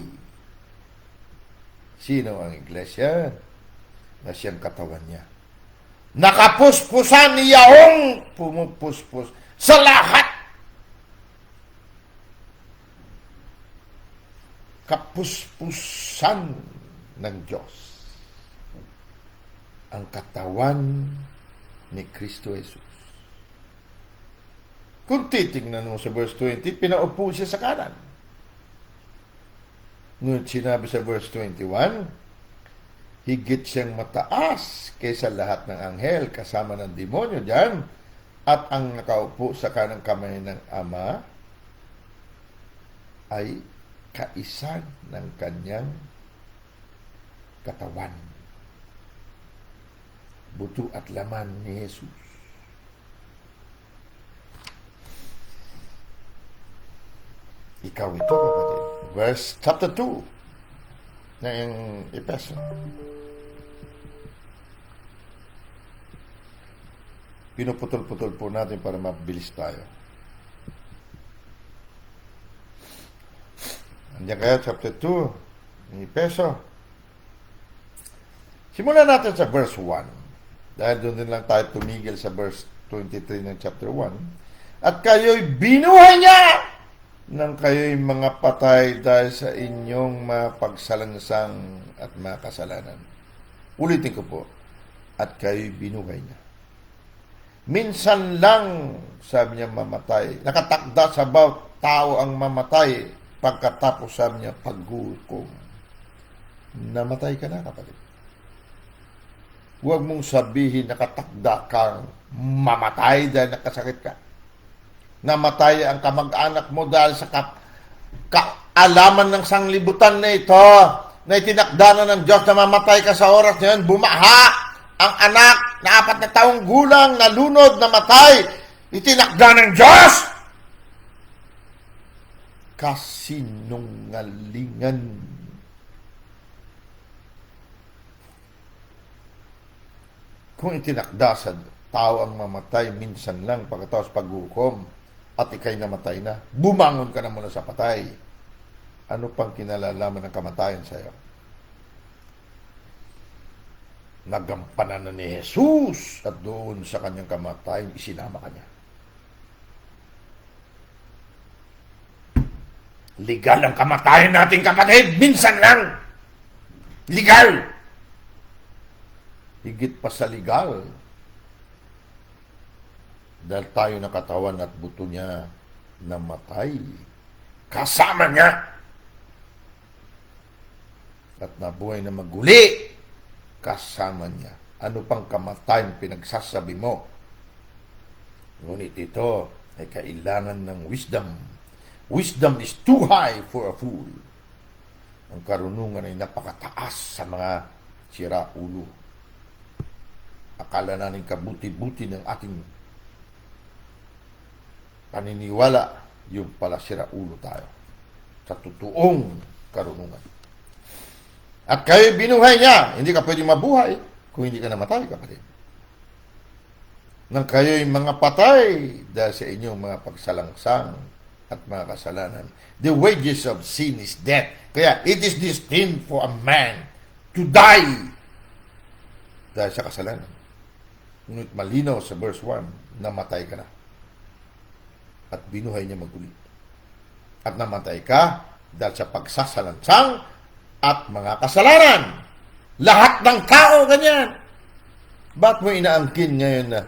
Sino ang iglesia? Na siyang katawan niya. Nakapuspusan niyahong pumupuspos sa lahat. Kapuspusan ng Diyos. Ang katawan ni Kristo Jesus. Kung titingnan mo sa verse 20, pinaupo siya sa kanan. Ngunit sinabi sa verse 21, higit siyang mataas kaysa lahat ng anghel, kasama ng demonyo dyan, at ang nakaupo sa kanang kamay ng Ama ay kaisa ng kanyang katawan. Buto at laman ni Jesus. Ikaw ito, kapatid. Verse chapter 2 ng Epeso. Pinuputol-putol po natin para mabilis tayo. Andiyan kaya chapter 2 ng Epeso. Simulan natin sa verse 1. Dahil doon din lang tayo tumigil sa verse 23 ng chapter 1. At kayo'y binuhay niya nang kayo'y mga patay dahil sa inyong mga pagsalansang at mga kasalanan. Ulitin ko po. At kayo'y binuhay niya. Minsan lang, sabi niya, mamatay. Nakatakda sa bawat tao ang mamatay. Pagkatapos, sabi niya, paghukom. Namatay ka na, kapatid. Huwag mong sabihin nakatakda kang mamatay dahil nakasakit ka. Namatay ang kamag-anak mo dahil sa kaalaman ng sanglibutan na ito, na itinakda na ng Diyos na mamatay ka sa oras na yun. Bumaha ang anak na 4 na taong gulang, nalunod, namatay. Itinakda ng Diyos. Kasinungalingan. Kung itinakda sa tao ang mamatay minsan lang pagkatapos paghukom at ikay namatay na, bumangon ka na mula sa patay. Ano pang kinalalaman ng kamatayan sa iyo? Nagampanan na ni Jesus at doon sa kanyang kamatayan, isinama ka niya. Legal ang kamatayan natin, kapatid. Minsan lang. Legal. Higit pa sa legal. Dahil tayo na katawan at buto niya namatay. Kasama niya. At nabuhay na maguli. Kasama niya. Ano pang kamatayan pinagsasabi mo? Ngunit ito ay kailangan ng wisdom. Wisdom is too high for a fool. Ang karunungan ay napakataas sa mga sira-ulo. Akala natin kabuti-buti ng ating paniniwala, yung pala sira-ulo tayo sa totoong karunungan. At kayo binuhay niya, hindi ka pwedeng mabuhay kung hindi ka namatay, kapatid. Nang kayo'y mga patay dahil sa inyong mga pagsalangsang at mga kasalanan. The wages of sin is death. Kaya it is destined for a man to die dahil sa kasalanan. Ngunit malinaw sa verse 1, namatay ka na. At binuhay niya maguli. At namatay ka dahil sa pagsasalansang at mga kasalanan. Lahat ng tao ganyan. Ba't mo inaangkin ngayon na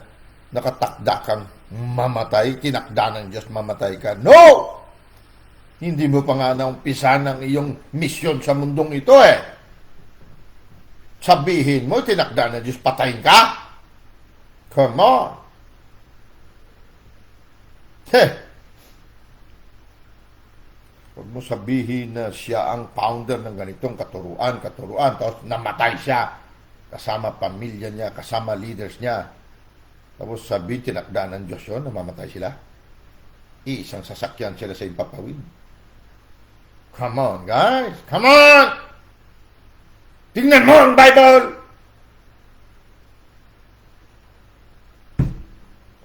nakatakda kang mamatay, tinakda ng Diyos mamatay ka? No! Hindi mo pa nga naumpisa ng iyong misyon sa mundong ito eh. Sabihin mo, tinakda ng Diyos patayin ka? Come on! Huwag mo sabihin na siya ang founder ng ganitong katuruan, tapos namatay siya, kasama pamilya niya, kasama leaders niya. Tapos sabihin, tinakda ng Diyos yun, namamatay sila. Isang sasakyan sila sa ipapawid. Come on, guys! Come on! Tingnan mo ang Bible!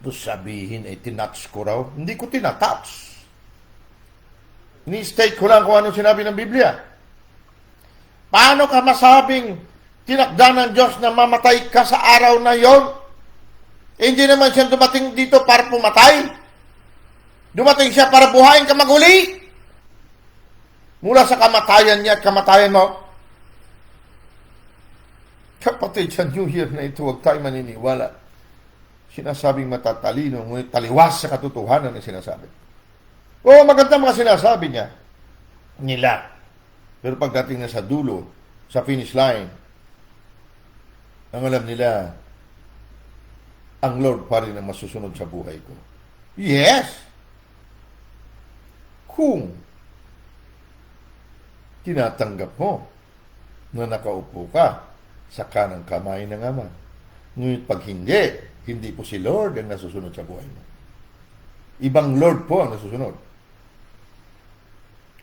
Tapos sabihin, tinouch ko raw. Hindi ko tinatouch. Ni-state ko lang kung ano sinabi ng Biblia. Paano ka masabing tinakda ng Diyos na mamatay ka sa araw na yon? Hindi naman siya dumating dito para pumatay. Dumating siya para buhayin ka maguli. Mula sa kamatayan niya at kamatayan mo. Kapatid, sa New Year na ito, huwag tayo maniniwala. Sinasabing matatalino, ngunit taliwas sa katotohanan na sinasabi. Oo, maganda mga sinasabi niya. Nila. Pero pagdating na sa dulo, sa finish line, ang alam nila, ang Lord pa rin ang masusunod sa buhay ko. Yes! Kung tinatanggap mo na nakaupo ka sa kanang kamay ng Ama. Ngunit pag hindi po si Lord ang nasusunod sa buhay mo. Ibang Lord po ang nasusunod.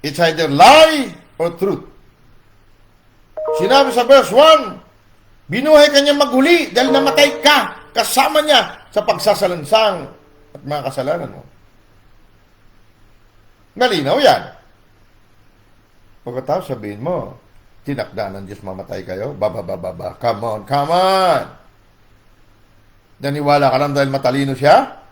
It's either lie or truth. Sinabi sa verse 1, binuhay ka niya maghuli dahil namatay ka kasama niya sa pagsasalansang at mga kasalanan mo. Malinaw yan. Pagkatapos sabihin mo, tinakda ng Diyos mamatay kayo, bababababa. Come on, come on! Naniwala ka lang dahil matalino siya?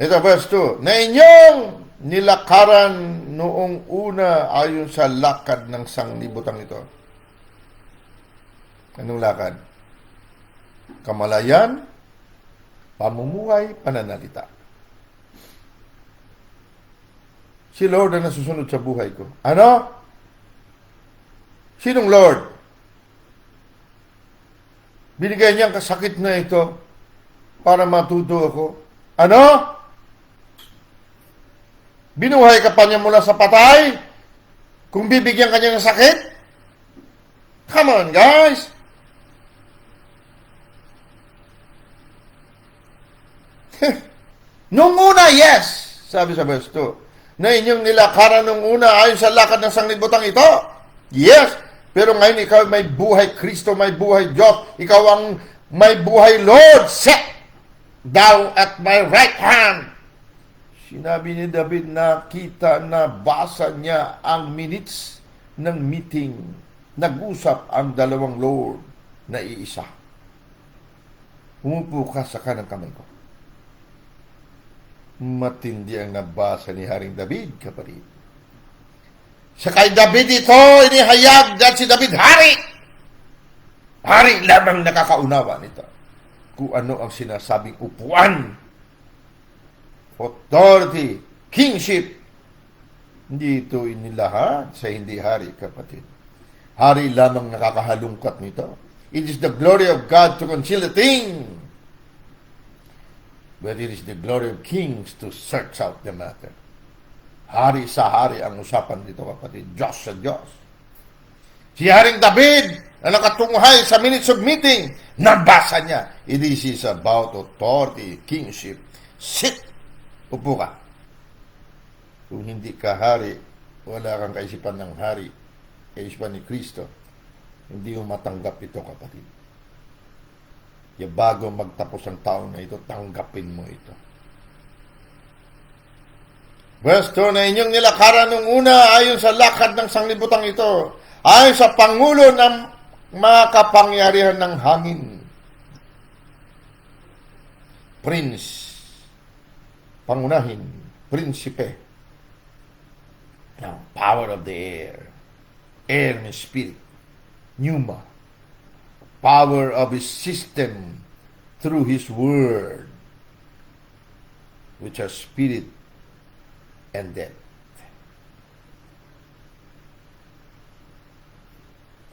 Ito, verse 2. Na inyong nilakaran noong una ayon sa lakad ng sanglibutang ito. Anong lakad? Kamalayan, pamumuhay, pananalita. Si Lord ang nasusunod sa buhay ko. Ano? Sinong Lord? Binigay niya ang kasakit na ito para matuto ako. Ano? Binuhay ka pa niya mula sa patay? Kung bibigyan ka niya ng sakit? Come on, guys! Nung una, yes! Sabi sa verse 2. Na inyong nilakaran nung una ayon sa lakad ng sanglibutang ito? Yes! Pero ngayon ikaw may buhay Kristo, may buhay Diyos. Ikaw ang may buhay Lord. Set thou at my right hand. Sinabi ni David na kita na basa niya ang minutes ng meeting. Nag-usap ang dalawang Lord na iisa. Umupo ka sa kanang kamay ko. Matindi ang nabasa ni Haring David, kapatid. Sa kay David ito, inihayag dahil si David hari. Hari lamang nakakaunawa nito. Kung ano ang sinasabing upuan, authority, kingship. Hindi ito inilahat sa hindi hari, kapatid. Hari lamang nakakahalungkat nito. It is the glory of God to conceal a thing. But it is the glory of kings to search out the matter. Hari sa hari ang usapan dito, kapatid. Diyos sa Diyos. Si Haring David na nakatunghay sa minutes of meeting, nabasa niya. It is about authority, kingship. Sit! Upo ka. Kung hindi ka hari, wala kang kaisipan ng hari, kaisipan ni Kristo, hindi mo matanggap ito, kapatid. Kaya bago magtapos ang taon na ito, tanggapin mo ito. Verse 2, na inyong nilakaran nung una ayon sa lakad ng sanglibutang ito, ayon sa pangulo ng mga kapangyarihan ng hangin. Prince, pangunahin, prinsipe, ng power of the air. Air means spirit. Pneuma. Power of His system through His word, which are spirit and death.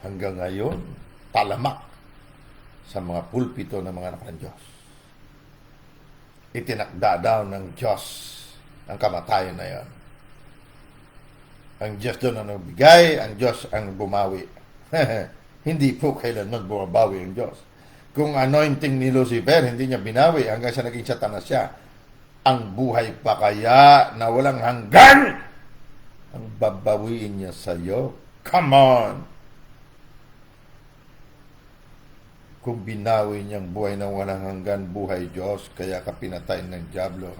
Hanggang ngayon, talamak sa mga pulpito ng mga anak ng Diyos. Itinakda daw ng Diyos ang kamatayan na yan. Ang Diyos doon ang nagbigay, ang Diyos ang bumawi. Hindi po kailanman bumabawi ang Diyos. Kung anointing ni Lucifer, hindi niya binawi hanggang sa naging satanas siya. Ang buhay pa kaya na walang hanggan ang babawiin niya sa iyo? Come on! Kung binawi niyang buhay na walang hanggan, buhay Diyos, kaya ka pinatay ng Diablo.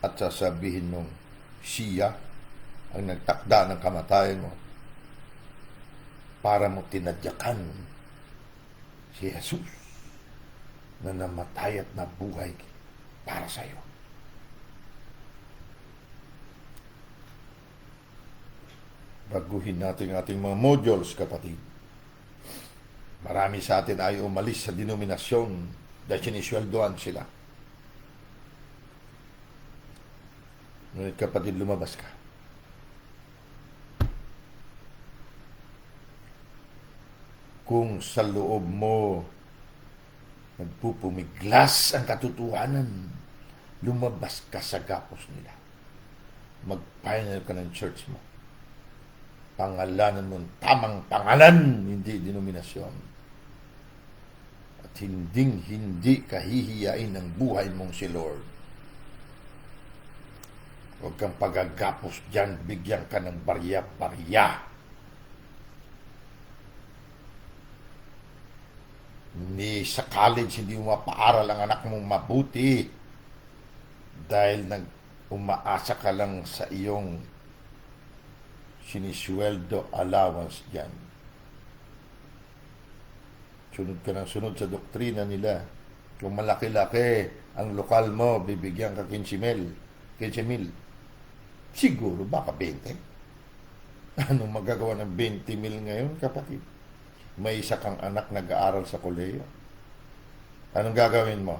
At sasabihin mong siya ang nagtakda ng kamatayan mo para mo tinadyakan si Jesus na namatay at nabuhay para sa iyo. Baguhin natin ating mga modules, kapatid. Marami sa atin ay umalis sa denominasyon dahil sinisweldoan sila. Ngunit kapatid, lumabas ka. Kung sa loob mo nagpupumiglas ang katotohanan, lumabas ka sa gapos nila. Mag-final ka ng church mo. Pangalanan mo tamang pangalan, hindi denominasyon. At hindi kahihiyain ang buhay mong si Lord. Huwag kang pagagapos dyan, bigyan ka ng barya-barya. Ni sa college, hindi mo mapaaral ang anak mong mabuti dahil umaasa ka lang sa iyong sinisweldo allowance dyan. Sunod ka ng sunod sa doktrina nila. Kung malaki-laki ang lokal mo, bibigyan ka 15,000. Siguro baka 20. Anong magagawa ng 20,000 ngayon, kapatid? May isa kang anak nag-aaral sa koleyo. Anong gagawin mo?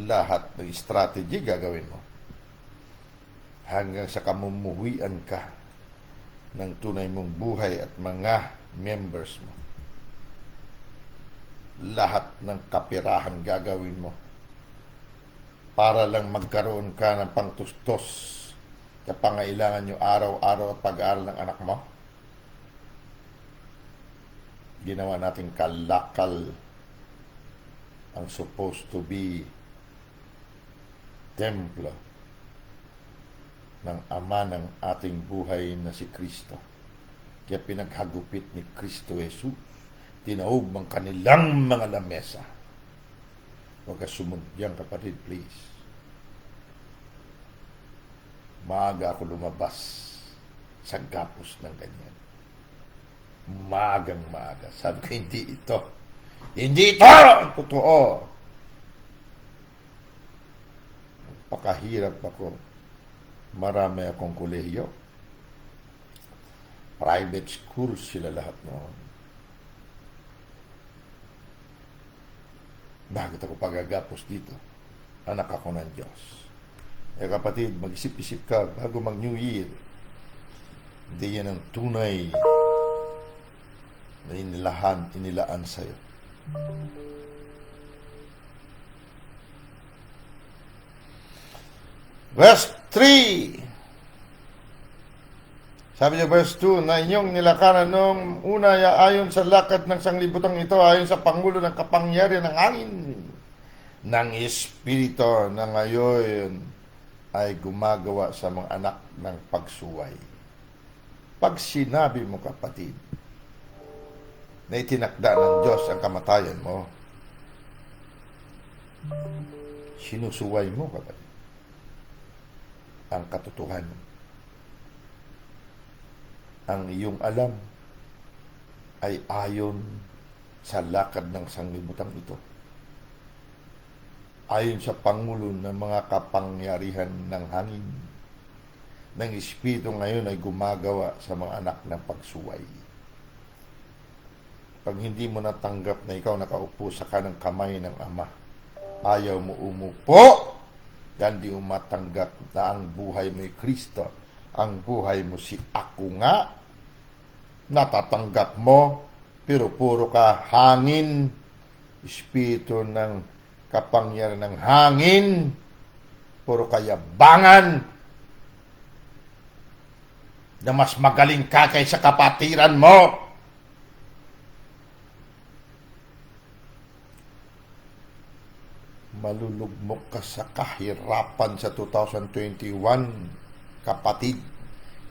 Lahat ng strategy gagawin mo. Hanggang sa kamumuhian ka ng tunay mong buhay at mga members mo. Lahat ng kapirahan gagawin mo para lang magkaroon ka ng pangtustos sa pangailangan nyo araw-araw at pag-aaral ng anak mo. Ginawa natin kalakal ang supposed to be templo ng Ama ng ating buhay na si Kristo. Kaya pinaghagupit ni Kristo Jesus, tinaob ang kanilang mga lamesa. Huwag ka sumundyan, kapatid, please. Maaga ako lumabas sa gapos ng ganyan. Maagang maaga. Sabi ko, hindi ito. Hindi ito ang totoo. Pakahirap ako. Marami akong kolehiyo. Private schools sila lahat noon. Bakit ako pagagapos dito? Anak ako ng Diyos. Eh kapatid, mag-isip-isip ka bago mag-New Year. Hindi yan ang tunay na inilaan sa'yo. Verse 3. Sabi niya verse 2, na inyong nilakaran noong una ayon sa lakad ng sanglibutang ito, ayon sa pangulo ng kapangyarihan ng hangin ng Espiritu na ngayon ay gumagawa sa mga anak ng pagsuway. Pag sinabi mo, kapatid, na itinakda ng Diyos ang kamatayan mo, sinusuway mo, kapatid, ang katotohanan. Ang iyong alam ay ayon sa lakad ng sanglibutan ito. Ayon sa pangulo ng mga kapangyarihan ng hangin ng Espiritu ngayon ay gumagawa sa mga anak ng pagsuway. Pag hindi mo natanggap na ikaw nakaupo sa kanang kamay ng Ama, ayaw mo umupo, yan di mo matanggap na ang buhay mo ay Kristo. Ang buhay mo si ako nga, natatanggap mo, pero puro ka hangin, espiritu ng kapangyarihan ng hangin, puro kayabangan, na mas magaling ka kaysa kapatiran mo. Malulugmok ka sa kahirapan sa 2021, kapatid.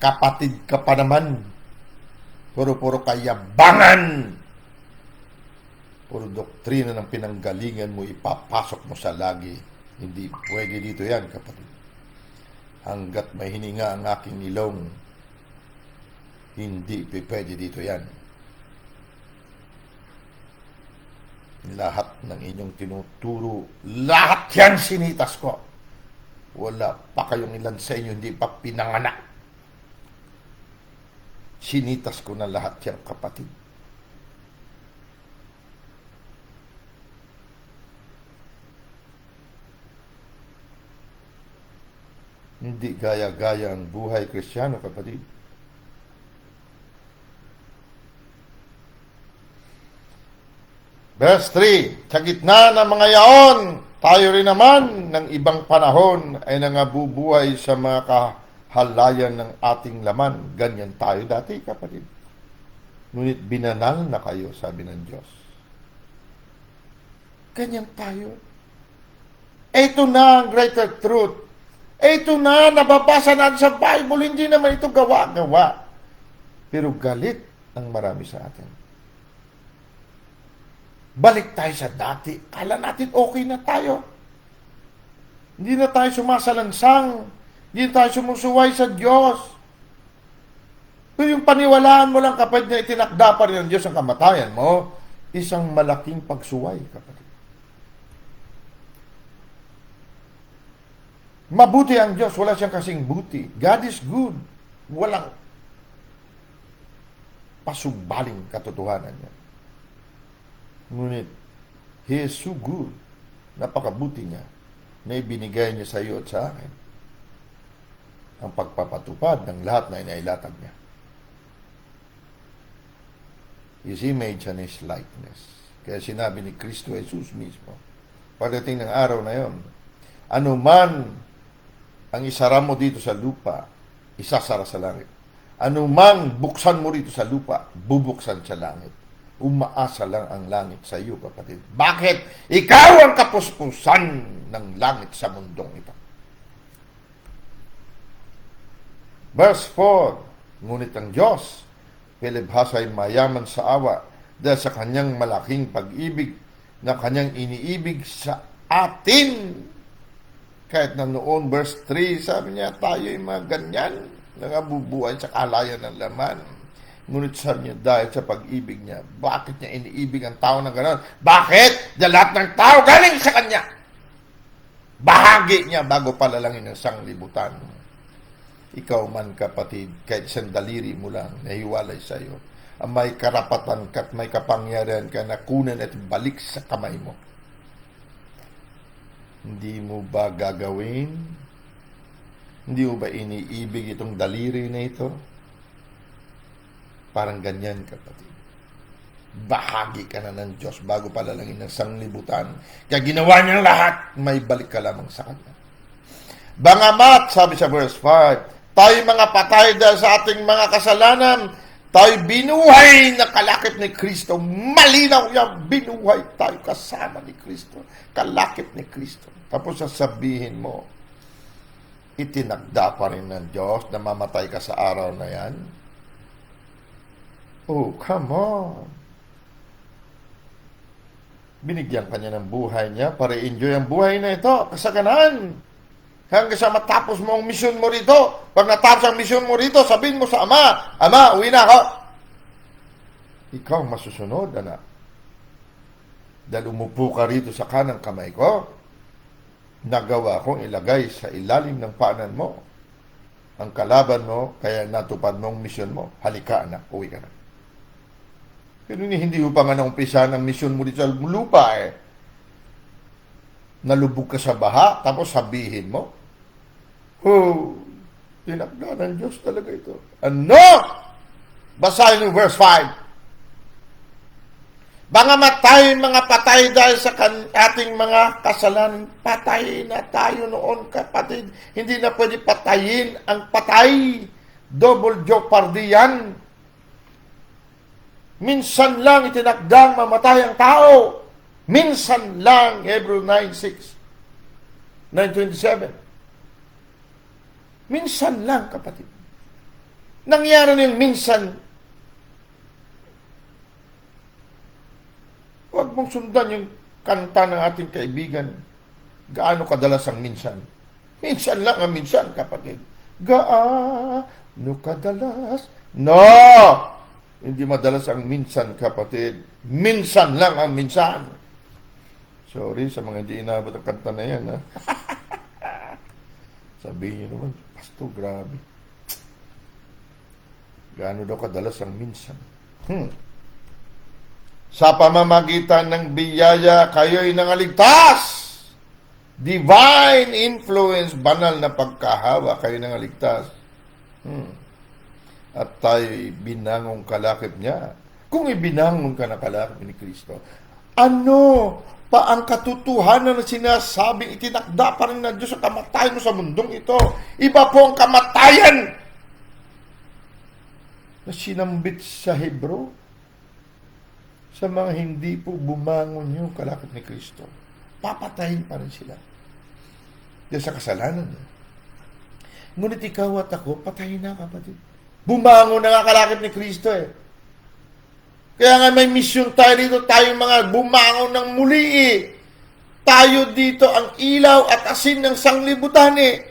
Kapatid ka pa naman. Puro kayabangan. Puro doktrina ng pinanggalingan mo, ipapasok mo sa lagi. Hindi pwede dito yan, kapatid. Hanggat may hininga ang aking ilong, hindi pwede dito yan. Lahat ng inyong tinuturo, lahat yan sinitas ko. Wala pa kayong ilan sa inyo, hindi pa pinanganak. Sinitas ko na lahat yan, kapatid. Hindi gaya-gaya ang buhay Kristiyano, kapatid. Verse 3, sa gitna ng mga yaon, tayo rin naman ng ibang panahon ay nangabubuhay sa mga kahalayan ng ating laman. Ganyan tayo dati, kapatid. Ngunit binanal na kayo, sabi ng Diyos. Ganyan tayo. Ito na ang greater truth. Ito na, nababasa natin sa Bible, hindi naman ito gawa-gawa. Pero galit ang marami sa atin. Balik tayo sa dati. Kala natin okay na tayo. Hindi na tayo sumasalansang. Hindi na tayo sumusuway sa Diyos. Pero yung paniwalaan mo lang, kapatid, na itinakda pa rin ng Diyos ang kamatayan mo, isang malaking pagsuway, kapatid. Mabuti ang Diyos. Wala siyang kasing buti. God is good. Walang pasumbaling katotohanan niya. Ngunit, He is so good. Napakabuti niya na ibinigay niya sa iyo at sa akin ang pagpapatupad ng lahat na inailatag niya. His image and His likeness. Kaya sinabi ni Kristo Jesus mismo, pagdating ng araw na yon, anuman ang isara mo dito sa lupa, isasara sa langit. Anuman buksan mo dito sa lupa, bubuksan sa langit. Umaasa lang ang langit sa iyo, kapatid. Bakit? Ikaw ang kapuspusan ng langit sa mundong ito. Verse 4, ngunit ang Diyos, pilibhasa ay mayaman sa awa dahil sa kanyang malaking pag-ibig na kanyang iniibig sa atin. Kahit na noon, verse 3, sabi niya, tayo ay mga ganyan, nangabubuhay sa kalayan ng laman. Ngunit sabi niya, dahil sa pag-ibig niya, bakit niya iniibig ang tao ng gano'n? Bakit? Dahil lahat ng tao galing sa kanya. Bahagi niya bago palalangin ng sanglibutan. Ikaw man, kapatid, kahit isang daliri mo lang, nahiwalay sa iyo, ang may karapatan ka at may kapangyarihan ka na kunan at balik sa kamay mo. Hindi mo ba gagawin? Hindi mo ba iniibig itong daliri na ito? Parang ganyan, kapatid. Bahagi ka na ng Diyos bago palalangin ng sanglibutan. Kaya ginawa niyang lahat, may balik ka lamang sa Kanya. Bangamat, sabi sa verse 5, tayo mga patay dahil sa ating mga kasalanan, tayo binuhay na kalakip ni Kristo. Malinaw yan, binuhay tayo kasama ni Kristo. Kalakip ni Kristo. Tapos sasabihin mo, itinagda pa rin ng Diyos na mamatay ka sa araw na yan. Oh, come on. Binigyan ka niya ng buhay niya para enjoy ang buhay na ito. Kasaganan. Hanggang sa matapos mo ang misyon mo rito. Pag natapos ang misyon mo rito, sabihin mo sa Ama, Ama, uwi na ako. Ikaw masusunod, anak. Dahil umupo ka rito sa kanang kamay ko, nagawa kong ilagay sa ilalim ng paanan mo ang kalaban mo, kaya natupad mo ang misyon mo. Halika anak, uwi ka na. Pero hindi mo pa nga naumpisahan ang misyon mo dito sa lupa eh. Nalubog ka sa baha, tapos sabihin mo, oh, tinakda ng Diyos talaga ito. Ano? Basahin yung verse 5. Mga patay dahil sa ating mga kasalanan. Patay na tayo noon, kapatid. Hindi na pwede patayin ang patay. Double jeopardy yan. Minsan lang itinakdang mamatay ang tao. Minsan lang, Hebrew 9:6, 9:27. Minsan lang, kapatid. Nangyari na yung minsan. Huwag mong sundan yung kanta ng ating kaibigan. Gaano kadalas ang minsan? Minsan lang ang minsan, kapatid. Gaano kadalas? No! Hindi madalas ang minsan, kapatid. Minsan lang ang minsan. Sorry sa mga hindi inabot ang kanta na yan, ha? Sabihin niyo naman, Pastor, grabe. Gaano daw kadalas ang minsan? Sa pamamagitan ng biyaya, kayo'y nangaligtas. Divine influence, banal na pagkahawa, kayo nangaligtas. At tayo'y binangong kalakip niya. Kung ibinangon ka na kalakip ni Kristo, ano pa ang katotohanan na sinasabing itinakda pa rin ng Diyos sa kamatayan mo sa mundong ito? Iba po ang kamatayan na sinambit sa Hebro sa mga hindi po bumangon yung kalakip ni Kristo. Papatayin pa rin sila dahil sa kasalanan niya. Ngunit ikaw at ako, patayin na, kapatid. Bumangon na nga kalakip ni Kristo eh. Kaya nga may misyon tayo dito, tayong mga bumangon ng muli eh. Tayo dito ang ilaw at asin ng sanglibutan eh.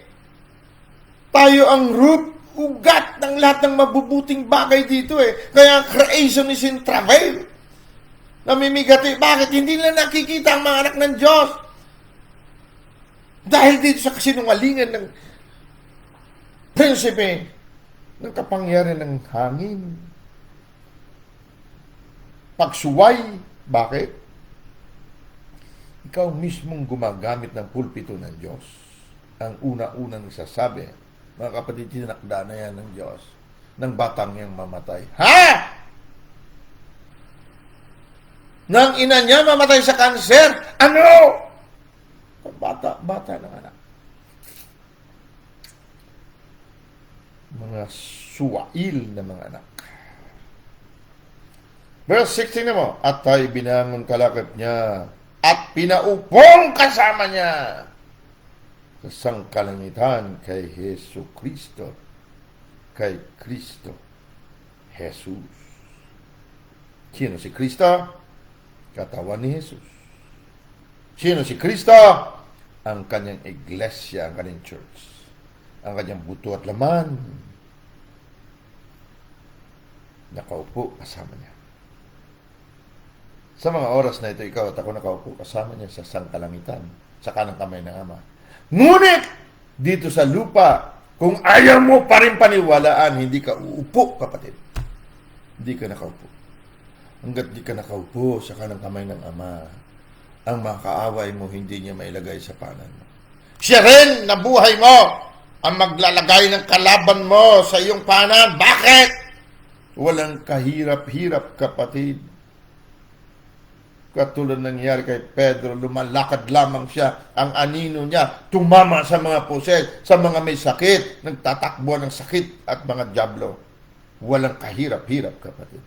Tayo ang root, ugat ng lahat ng mabubuting bagay dito eh. Kaya creation is in travail. Namimigati. Bakit? Hindi nila nakikita ang mga anak ng Diyos. Dahil dito sa kasinungalingan ng prinsipe ng kapangyarihan ng hangin. Pagsuway. Bakit? Ikaw mismong gumagamit ng pulpito ng Diyos. Ang una-unang nagsasabi, mga kapatid, tinakda na yan ng Diyos, ng batang niyang mamatay. Ha? Nang ina niya mamatay sa kanser? Ano? Bata ng anak. Mga suwail na mga anak. Verse 16 na mo, at tayo binangon kalakip niya at pinaupong kasama niya sa sangkalangitan kay Hesu Kristo. Kay Kristo Jesus. Sino si Kristo? Katawan ni Jesus. Sino si Kristo? Ang kanyang iglesia, ang kanyang church. Ang kanyang buto at laman. Nakaupo kasama niya. Sa mga oras na ito, ikaw at ako nakaupo kasama niya sa sangkalangitan, sa kanang kamay ng Ama. Ngunit, dito sa lupa, kung ayaw mo pa rin paniwalaan, hindi ka uupo, kapatid. Hindi ka nakaupo. Hanggat di ka nakaupo sa kanang kamay ng Ama, ang mga kaaway mo hindi niya mailagay sa panan mo. Siya rin na buhay mo ang maglalagay ng kalaban mo sa iyong panan. Bakit? Walang kahirap-hirap, kapatid. Katulad nangyari kay Pedro, lumalakad lamang siya, ang anino niya, tumama sa mga puset, sa mga may sakit, nagtatakbo ng sakit at mga dyablo. Walang kahirap-hirap, kapatid.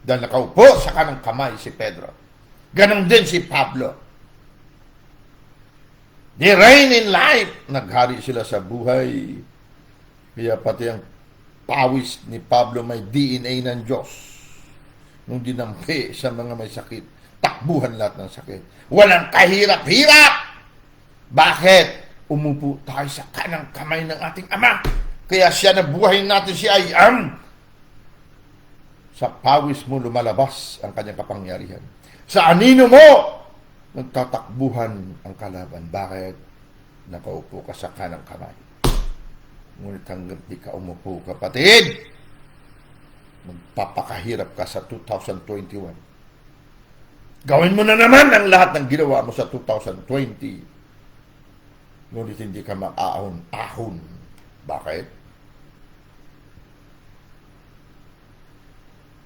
Dahil nakaupo sa kanang kamay si Pedro. Ganon din si Pablo. They reign in life. Naghari sila sa buhay. Kaya pati ang pawis ni Pablo may DNA ng Diyos. Nung dinampi sa mga may sakit, takbuhan lahat ng sakit. Walang kahirap-hirap! Bakit? Umupo tayo sa kanang kamay ng ating Ama. Kaya siya na buhay natin, si I am. Sa pawis mo lumalabas ang kanyang kapangyarihan. Sa anino mo, nagtatakbuhan ang kalaban. Bakit? Nakaupo ka sa kanang kamay Ngunit hanggang di ka umupo, kapatid, magpapakahirap ka sa 2021. Gawin mo na naman ang lahat ng ginawa mo sa 2020. Ngunit hindi ka mag-ahon-ahon. Bakit?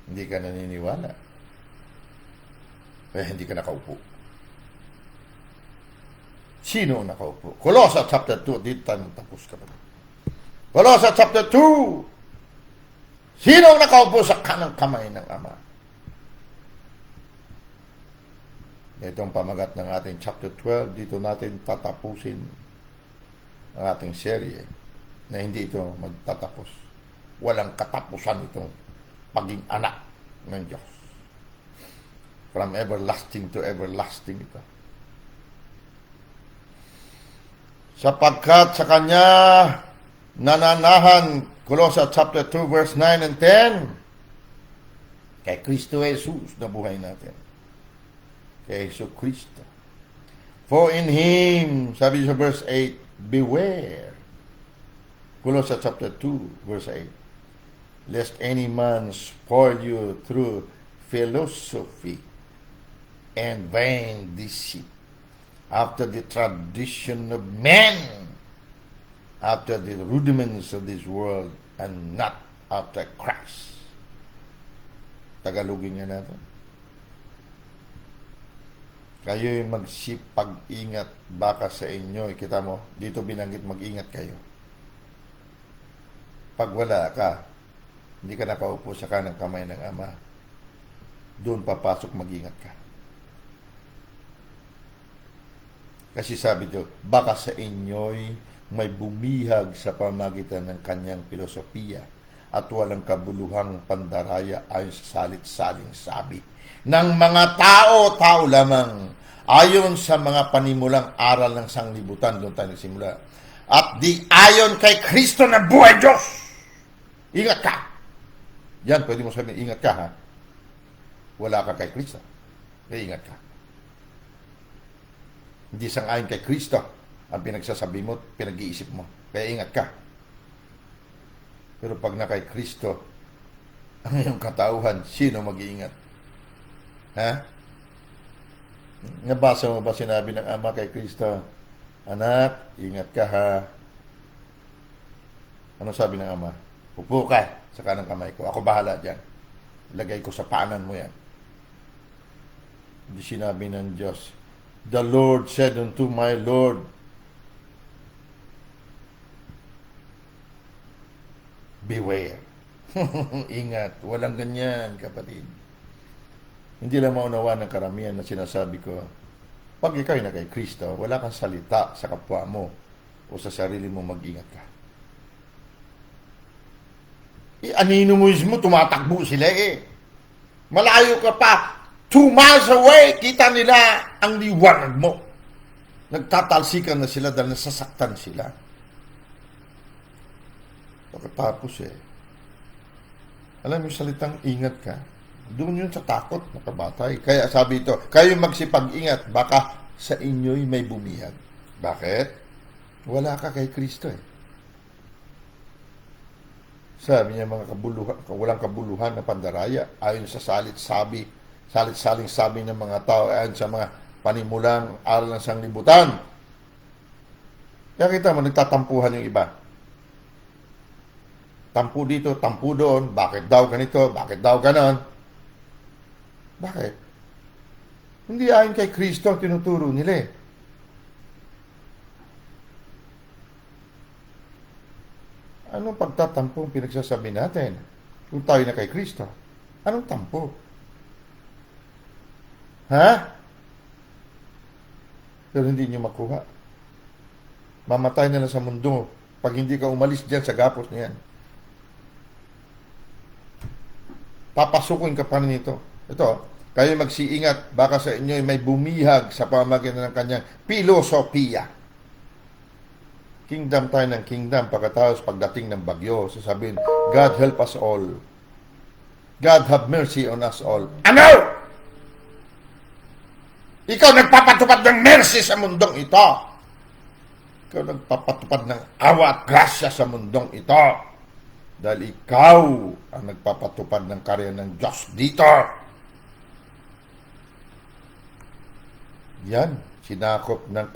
Hindi ka naniniwala. Kaya hindi ka nakaupo. Sino ang nakaupo? Colossus chapter 2. Dito tayo tapos ka pa. Colossus chapter 2. Sino ang nakaupo sa kanang kamay ng Ama? Ito ang pamagat ng ating chapter 12. Dito natin tatapusin ang ating serye na hindi ito magtatapos. Walang katapusan itong paging anak ng Diyos. From everlasting to everlasting ito. Sapagkat sa Kanya nananahan, Colossus chapter 2 verse 9 and 10, kay Kristo Jesus na buhay natin. Kay Jesus Kristo. For in Him, sabi sa verse 8, beware. Colossus chapter 2 verse 8, lest any man spoil you through philosophy and vain deceit, after the tradition of men, after the rudiments of this world, and not after Christ. Tagalogin nga natin. Kayo'y magsipag-ingat baka sa inyo. Kita mo, dito binanggit mag-ingat kayo. Pag wala ka, hindi ka nakaupo sa kanang kamay ng Ama, doon papasok mag-ingat ka. Kasi sabi ko, baka sa inyo'y may bumihag sa pamagitan ng kanyang filosofiya at walang kabuluhang pandaraya ayon sa salit-saling sabi ng mga tao lamang, ayon sa mga panimulang aral ng sanglibutan. Doon tayo nagsimula. At di ayon kay Kristo na buhay Diyos. Ingat ka. Yan, pwede mo sabihin, ingat ka ha. Wala ka kay Kristo. Kaya ingat ka. Hindi sang-ayon kay Kristo ang pinagsasabi mo, pinag-iisip mo. Kaya ingat ka. Pero pag na kay Kristo ang iyong katauhan, sino mag-iingat? Ha? Nabasa mo ba sinabi ng Ama kay Kristo, anak, ingat ka ha. Ano sabi ng Ama? Upo ka sa kanang kamay ko. Ako bahala dyan. Lagay ko sa paanan mo yan. Hindi sinabi ng Diyos, the Lord said unto my Lord, beware. Ingat. Walang ganyan, kapatid. Hindi lang maunawa ng karamihan na sinasabi ko, pag ikaw na kay Kristo, wala kang salita sa kapwa mo o sa sarili mo, mag-ingat ka. Anino mo mismo, tumatakbo sila eh. Malayo ka pa. 2 miles away, kita nila ang liwanag mo. Nagtatalsikan na sila dahil nasasaktan sila. Pagkatapos alam mo yung salitang ingat ka, doon yun sa takot, nakabatay. Kaya sabi ito, kayo magsipag-ingat, baka sa inyo'y may bumihag. Bakit? Wala ka kay Kristo Sabi niya, mga kabuluhan, walang kabuluhan na pandaraya, ayon sa salit-saling sabi ng mga tao, ayon sa mga panimulang aral ng sanglibutan. Kaya kita mo, nagtatampuhan yung iba. Tampu dito, tampu doon, bakit daw ganito, bakit daw ganon. Bakit? Hindi ayon kay Kristo ang tinuturo nila Anong pagtatampo ang pinagsasabi natin? Kung tayo na kay Kristo, anong tampo? Ha? Pero hindi nyo makuha. Mamatay na lang sa mundo pag hindi ka umalis dyan sa gapos na yan. Papasukin ka pa rin ito. Ito, kayo magsiingat, baka sa inyo may bumihag sa pamagitan ng kanyang filosofiya. Kingdom tayo ng kingdom, pagkatapos pagdating ng bagyo, sasabihin, God help us all. God have mercy on us all. Ano? Ikaw nagpapatupad ng mercy sa mundong ito. Ikaw nagpapatupad ng awa at grasya sa mundong ito. Dahil ikaw ang nagpapatupad ng karya ng Diyos dito. Yan, sinakop ng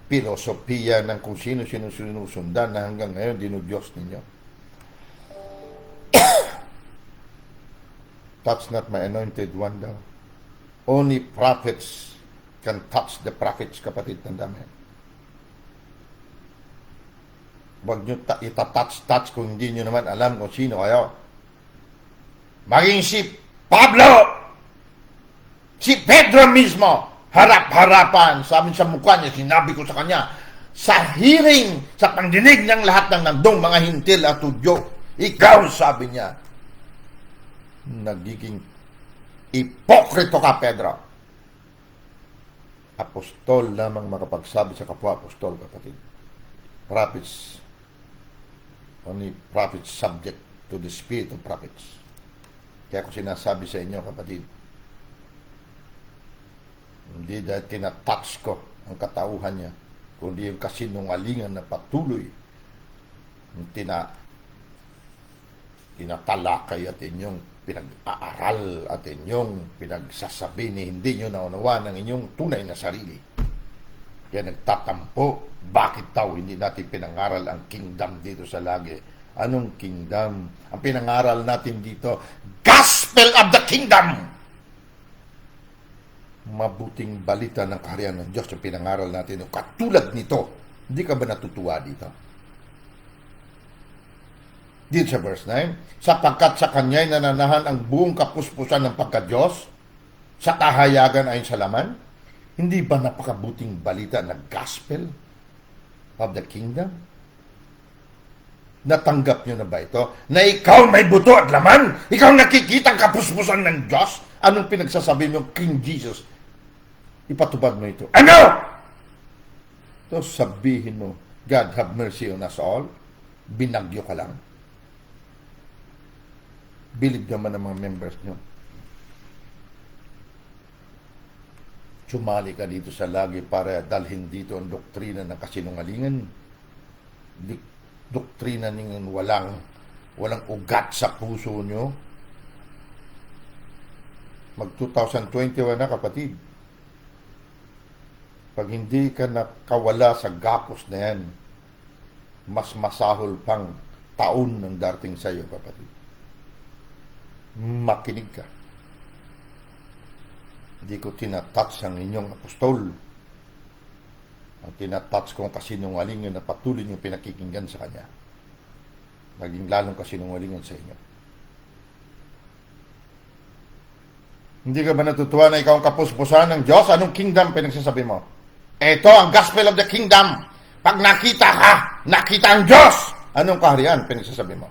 filosofiya ng kung sino-sino sinusundan na hanggang ngayon dinudiyos ninyo. Touch not my anointed one daw. Only prophets can touch the prophets, kapatid, tandaan mo. Huwag nyo itatouch kung hindi nyo naman alam kung sino kayo. Maging si Pablo, si Pedro mismo, harap-harapan, sa amin sa mukha niya, sinabi ko sa kanya, sa hearing, sa pandinig ng lahat ng nandong mga hintil at Hudyo, ikaw, sabi niya, nagiging ipokrito ka, Pedro. Apostol lamang makapagsabi sa kapwa apostol, kapatid. Prophets, only prophets subject to the spirit of prophets. Kaya ko sinasabi sa inyo, kapatid, hindi dahil tinatouch ko ang katauhan niya, kundi yung kasinungalingan na patuloy tinatalakay at inyong pinag-aaral at inyong pinagsasabi ni hindi nyo naunawa ng inyong tunay na sarili. Kaya nagtatampo, bakit daw hindi natin pinangaral ang kingdom dito sa lagi? Anong kingdom? Ang pinangaral natin dito, gospel of the kingdom! Mabuting balita ng kaharian ng Diyos ang pinangaral natin. Katulad nito, hindi ka ba natutuwa dito? Dito sa verse 9, sapagkat sa kanya'y nananahan ang buong kapuspusan ng pagka-Diyos sa kahayagan ayon sa laman, hindi ba napakabuting balita na gospel of the kingdom? Natanggap nyo na ba ito? Na ikaw may buto at laman? Ikaw nakikita ang kapuspusan ng Diyos? Anong pinagsasabi mo, King Jesus? Ipatupad mo ito. Ano? So sabihin mo, God have mercy on us all. Binagyo ka lang. Believe naman ng mga members nyo. Sumali ka dito sa lagi para dalhin dito ang doktrina ng kasinungalingan. Doktrina ng walang ugat sa puso nyo. Mag-2021 na, kapatid. Pag hindi ka nakawala sa gapos na yan, mas masahol pang taon ng darating sa iyo, kapatid. Makinig ka. Hindi ko tinatouch ang inyong apostol. Ang tinatouch ko ang kasinungalingan na patuloy niyong pinakikinggan sa kanya. Naging lalong kasinungalingan sa inyo. Hindi ka ba natutuwa na ikaw ang kapuspusan ng Diyos? Anong kingdom pinagsasabi mo? Ito ang gospel of the kingdom. Pag nakita ka, nakita ang Diyos. Anong kaharian pinagsasabi mo?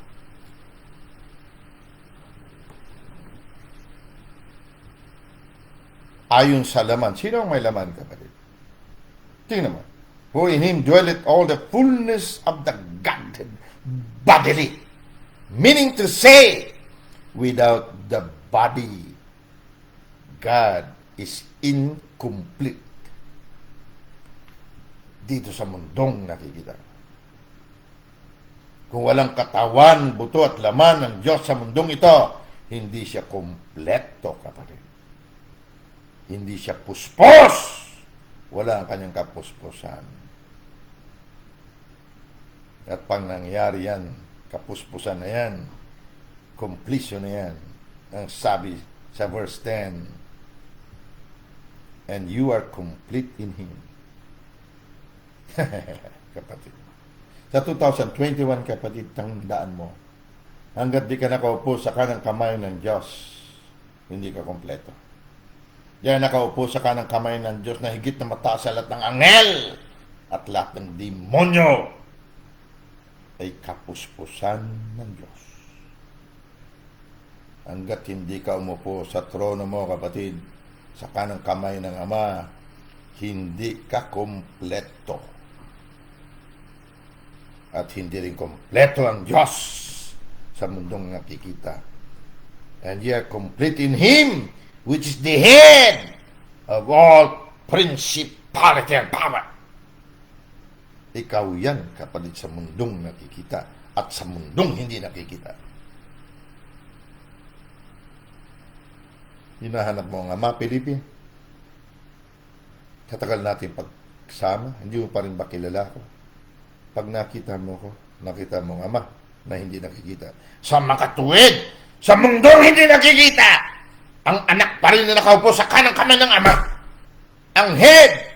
Ayon sa laman. Sino ang may laman, kapatid? Tingnan mo. Who in Him dwelleth all the fullness of the Godhead bodily. Meaning to say, without the body, God is incomplete. Dito sa mundong nakikita. Kung walang katawan, buto at laman ng Diyos sa mundong ito, hindi siya kompleto, kapatid. Hindi siya puspos. Wala ang kanyang kapuspusan. At pang nangyari yan, kapuspusan na yan, completion na yan, ang sabi sa verse 10, and you are complete in Him. Kapatid. Sa 2021, kapatid, tandaan mo, hanggat di ka nakaupo sa kanang kamay ng Diyos, hindi ka kompleto. Diyan nakaupo sa kanang kamay ng Diyos na higit na mataas sa lahat ng anghel at lahat ng demonyo ay kapuspusan ng Diyos. Hanggat hindi ka umupo sa trono mo, kapatid, sa kanang kamay ng Ama, hindi ka kompleto. At hindi rin kompleto ang Diyos sa mundong nakikita. And ye are complete in Him, which is the head of all principality and power. Ikaw yan, kapatid, sa mundong nakikita at sa mundong hindi nakikita. Hinahanap mo ang Ama, Felipe. Katagal natin pagsama, hindi mo pa rin ba kilala ko? Pag nakita mo ko, nakita mo ang Ama na hindi nakikita. Sa makatuwid, sa mundong hindi nakikita, ang anak pa rin na nakaupo sa kanang kamay ng Ama. Ang head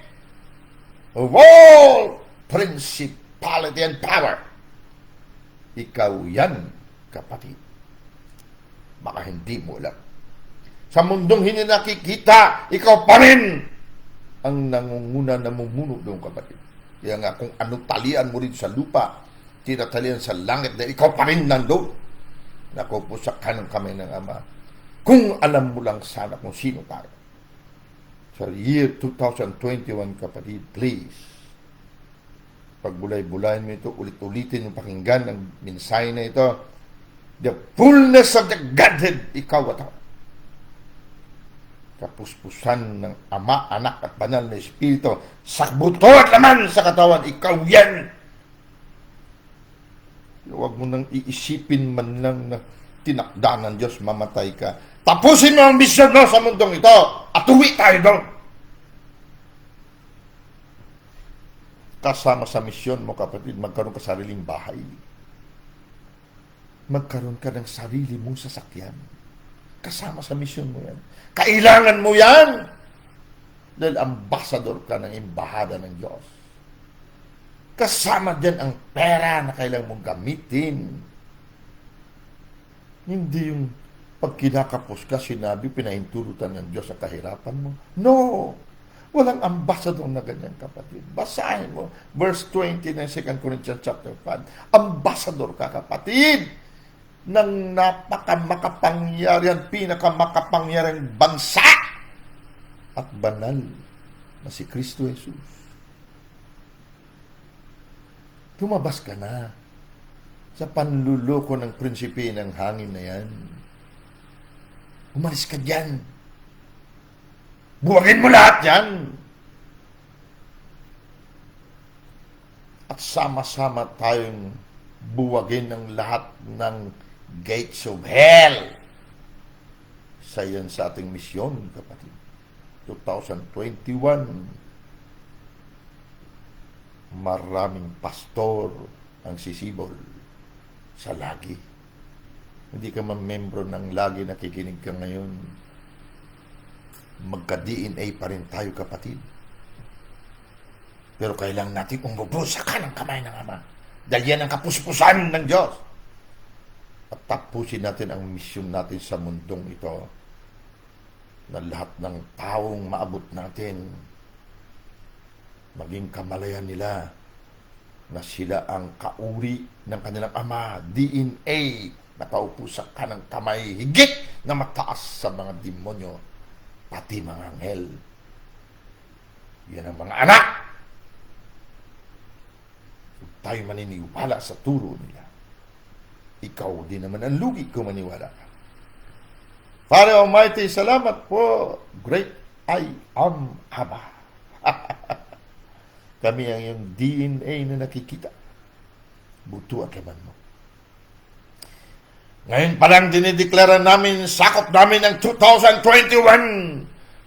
of all principality and power. Ikaw yan, kapatid. Baka hindi mo alam. Sa mundong hindi nakikita, ikaw pa rin ang nangunguna, namumuno doon, kapatid. Kaya nga, kung anong talian mo rin sa lupa, tinatalian sa langit, dahil ikaw pa rin nandun. Nakaupo sa kanang kamay ng Ama. Kung alam mo lang sana kung sino tayo. Sa year 2021, kapatid, please, pagbulay-bulayan mo ito, ulit-ulitin yung pakinggan ng mensahe na ito. The fullness of the Godhead, ikaw at ako. Kapuspusan ng Ama, Anak at Banal na Espiritu, sa buto at laman sa katawan, ikaw yan. Huwag mo nang iisipin man lang na tinakda ng Diyos, mamatay ka. Tapusin mo ang misyon mo sa mundong ito at uwi tayo doon. Kasama sa misyon mo, kapatid, magkaroon ka sariling bahay. Magkaroon ka ng sarili mong sasakyan. Kasama sa misyon mo yan. Kailangan mo yan. Dahil ambassador ka ng embahada ng Diyos. Kasama dyan ang pera na kailangan mong gamitin. Hindi yung pag kinakapos ka, sinabi, pinahintulutan ng Diyos sa kahirapan mo. No! Walang ambassador na ganyan, kapatid. Basahin mo. Verse 20 ng 2 Corinthians chapter 5. Ambassador ka, kapatid, ng napakamakapangyarihan, pinakamakapangyarihan bansa at banal na si Kristo Jesus. Tumabas ka na sa panluloko ng prinsipe ng hangin na yan. Umalis ka dyan. Buwagin mo lahat yan. At sama-sama tayong buwagin ng lahat ng gates of hell. Sa yan sa ating misyon, kapatid. 2021. Maraming pastor ang sisibol sa lagi. Hindi ka membro ng lagi, nakikinig ka ngayon. Magka-DNA pa rin tayo, kapatid. Pero kailangan natin umubo sa kanang kamay ng Ama. Dahil yan ang kapuspusan ng Diyos. At tapusin natin ang misyon natin sa mundong ito na lahat ng taong maabot natin, maging kamalayan nila na sila ang kauri ng kanilang Ama, DNA, nakaupo sa kanang kamay, higit na mataas sa mga demonyo, pati mga anghel. Yan ang mga anak. Kung tayo maniniwala sa turo nila, ikaw din naman ang lugi kung maniwala ka. Father Almighty, salamat po. Great I am Abba. Kami ang iyong DNA na nakikita. Buto at laman mo. Ngayon pa lang dinideklara namin, sakop namin ang 2021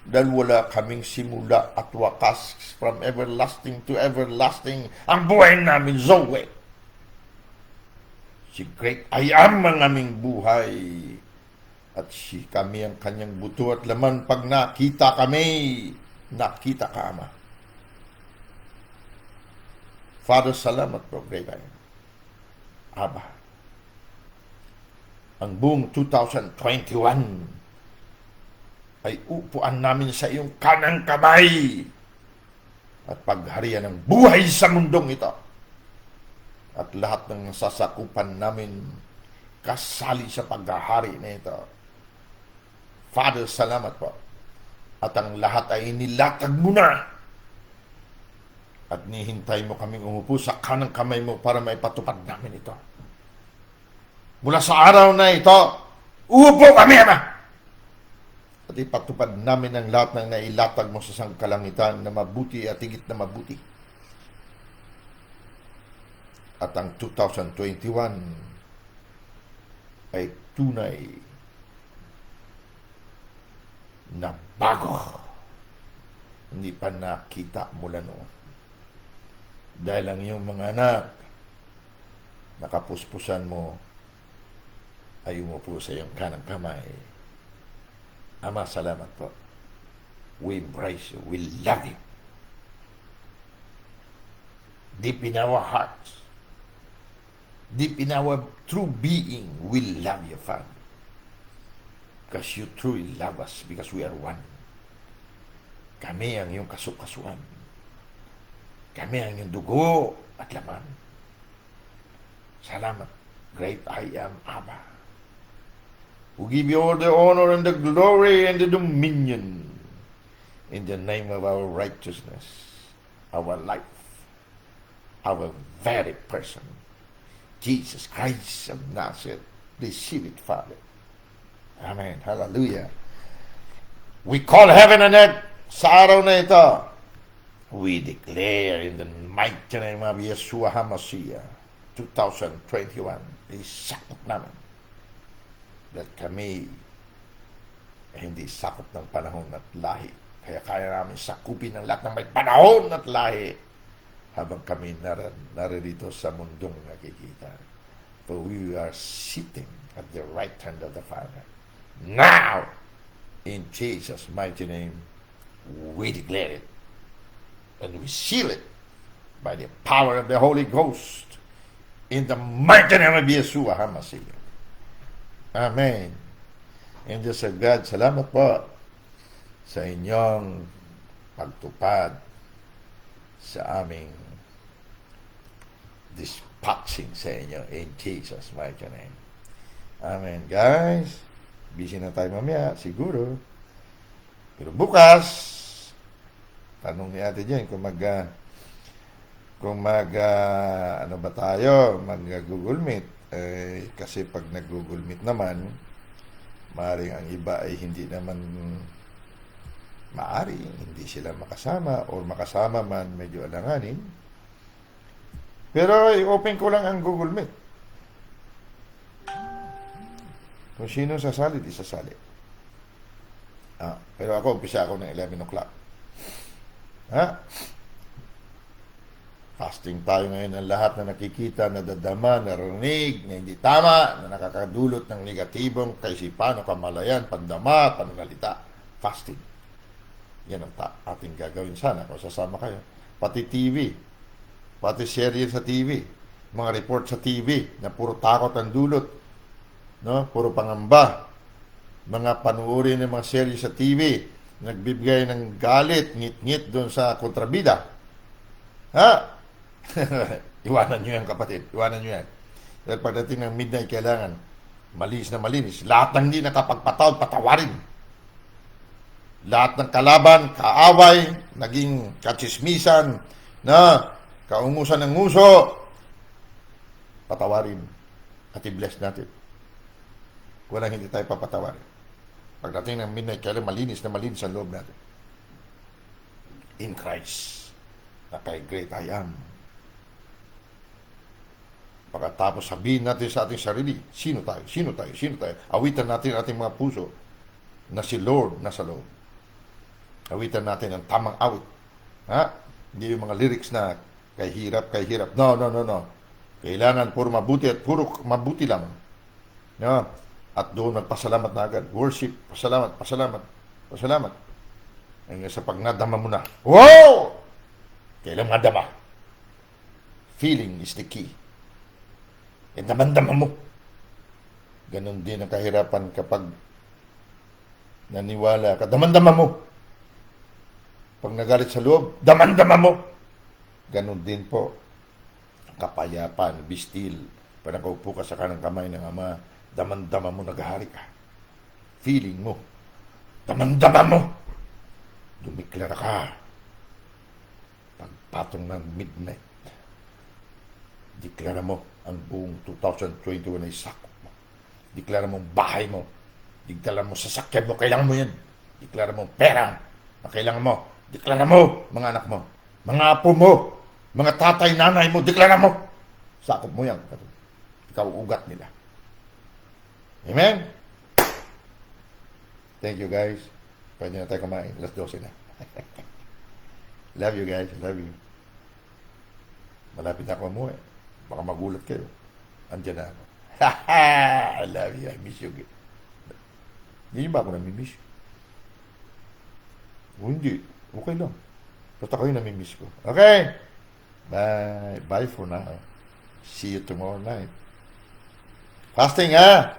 dahil wala kaming simula at wakas, from everlasting to everlasting. Ang buhay namin, Zoe. Si Great I Am ang aming buhay. At si kami ang kanyang buto at laman. Pag nakita kami, nakita ka, Ama. Father, salamat po, Great I Am. Abba. Ang buong 2021 ay upuan namin sa iyong kanang kamay at pagharian ng buhay sa mundong ito. At lahat ng sasakupan namin kasali sa paghahari na ito. Father, salamat po. At ang lahat ay inilatag mo na. At nihintay mo kaming umupo sa kanang kamay mo para maipatupad namin ito. Mula sa araw na ito, uupo kami, Ama. At ipatupad namin ang lahat ng nailatag mo sa sangkalangitan na mabuti at higit na mabuti. at ang 2021 ay tunay na bago. Hindi pa nakita mula noon. Dahil ang iyong mga anak, nakapuspusan mo, ay umupo sa iyong kanang kamay. Ama, salamat po. We embrace you. We love you. Deep in our hearts, deep in our true being, we love you, Father. Because you truly love us because we are one. Kami ang iyong kasukasuan. Kami ang iyong dugo at laman. Salamat, great I am, Abba. We give you all the honor and the glory and the dominion in the name of our righteousness, our life, our very person, Jesus Christ of Nazareth. Receive it, Father. Amen. Hallelujah. We call heaven and earth sa araw na ito. We declare in the mighty name of Yeshua HaMashiach 2021, isakop namin that kami ay hindi sakop ng panahon at lahi. Kaya kaya namin sakupin ang lahat ng may panahon at lahi habang kami naririto sa mundong nakikita. For we are sitting at the right hand of the Father. Now, in Jesus' mighty name, we declare it and we seal it by the power of the Holy Ghost in the mighty name of Yeshua HaMashiach. Amen. Angels of God, salamat po sa inyong pagtupad sa aming dispatching sa inyo in Jesus' mighty name. Amen. Guys, busy na tayo mamaya, siguro. Pero bukas, tanong ni Ate Jen kung ano ba tayo, mag-Google Meet. Kasi pag nag-Google Meet naman, maaaring ang iba ay hindi naman hindi sila makasama or makasama man medyo alanganin. Pero i-open ko lang ang Google Meet. Kung sino sasali, di sasali. Pero ako, umpisa ako ng 11 o'clock. Fasting tayo ngayon ng lahat na nakikita, nadadama, narinig, na hindi tama, na nakakadulot ng negatibong kaisipan o kamalayan, pandama, pananalita. Fasting. Yan ang ating gagawin sana kung sasama kayo. Pati TV, pati serye sa TV, mga report sa TV na puro takot ang dulot, no? Puro pangamba, mga panuorin ng mga serye sa TV, nagbibigay ng galit, ngit-ngit doon sa kontrabida. Iwanan nyo yan, kapatid. Iwanan nyo yan. Dahil pagdating ng midnight, kailangan malinis na malinis. Lahat ng hindi nakapagpatawad, patawarin. Lahat ng kalaban, kaaway, naging katsismisan, na kaungusan ng nguso, patawarin. At i-bless natin. Walang hindi tayo papatawarin. Pagdating ng midnight, kailangan malinis na malinis ang loob natin. In Christ, na kay great I am. Pagkatapos sabihin natin sa ating sarili, sino tayo? Sino tayo? Sino tayo? Awitan natin ating mga puso na si Lord nasa loob. Awitan natin ang tamang awit. Hindi yung mga lyrics na kay hirap, kay hirap. No. Kailangan puro mabuti at puro mabuti lang. At doon nagpasalamat na agad. Worship, pasalamat. Hanggang sa pag nadama mo na, wow! Kailan madama? Feeling is the key. Damandama mo. Ganon din ang kahirapan kapag naniwala ka. Damandama mo. Pag nagalit sa loob, damandama mo. Ganon din po. Kapayapaan, be still. Pag nakaupo ka sa kanang kamay ng Ama, damandama mo, naghahari ka. Feeling mo. Damandama mo. Dumiklara ka. Pagpatong ng midnight, deklara mo ang buong 2021 ay sakop mo. Deklara mo ang bahay mo. Deklara mo sasakyan mo, kailangan mo yan. Deklara mo pera na kailangan mo. Deklara mo mga anak mo, mga apo mo, mga tatay, nanay mo. Deklara mo. Sakop mo yan. Ikaw ugat nila. Amen? Thank you guys. Pwede na tayo kumain. Alas 12 na. Love you guys. Love you. Malapit na ako umuwi. Baka magulat kayo. Andiyan na ako. I love you. I miss you. Hindi ba ako namimiss? O hindi. Okay lang. Basta kayo namimiss ko. Okay. Bye. Bye for now. See you tomorrow night. Fasting ha?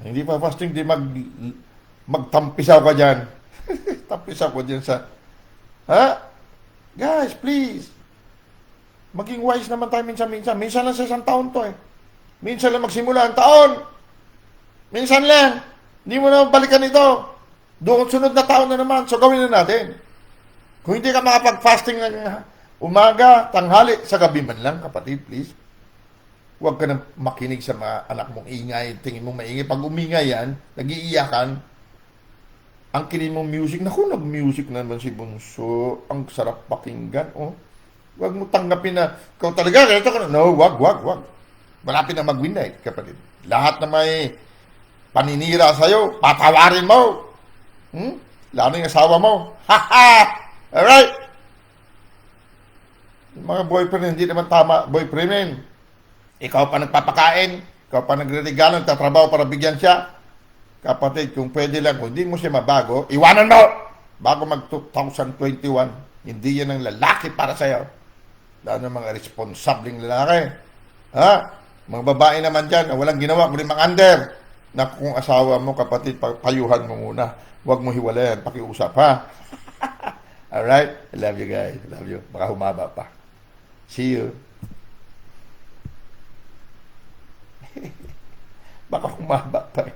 Hindi pa fasting, di magtampisaw ka dyan. Tampisaw ko dyan sa... Ha? Guys, please. Maging wise naman tayo minsan-minsan. Minsan lang sa isang taon to eh. Minsan lang magsimula ang taon. Minsan lang. Hindi mo na balikan ito. Doon sunod na taon na naman. So gawin na natin. Kung hindi ka makapag-fasting na umaga, tanghali, sa gabi man lang, kapatid, please. Huwag ka na makinig sa mga anak mong ingay. Tingin mong maingay. Pag umingay yan, nag-iiyakan, ang kinig mong music, naku, nag-music naman si Bunso. Ang sarap pakinggan, oh. Huwag mo tanggapin na, ikaw talaga, ganito ka na. No, wag. Malapit na mag-midnight, kapatid. Lahat na may paninira sa'yo, patawarin mo. Lalo yung asawa mo. Alright? Yung mga boyfriend, hindi naman tama. Boyfriend, ikaw pa nagpapakain, ikaw pa nagre-regalo, nagtatrabaho para bigyan siya. Kapatid, kung pwede lang, kung hindi mo siya mabago, iwanan mo! Bago mag-2021, hindi yan ang lalaki para sa'yo. Lalo ng mga responsableng lalaki. Ha? Mga babae naman dyan, na walang ginawa, kundi mang-under. Na kung asawa mo, kapatid, payuhan mo muna. Huwag mo hiwalayan, pakiusap, ha? Alright? I love you guys. I love you. Baka humaba pa. See you. Baka humaba pa eh.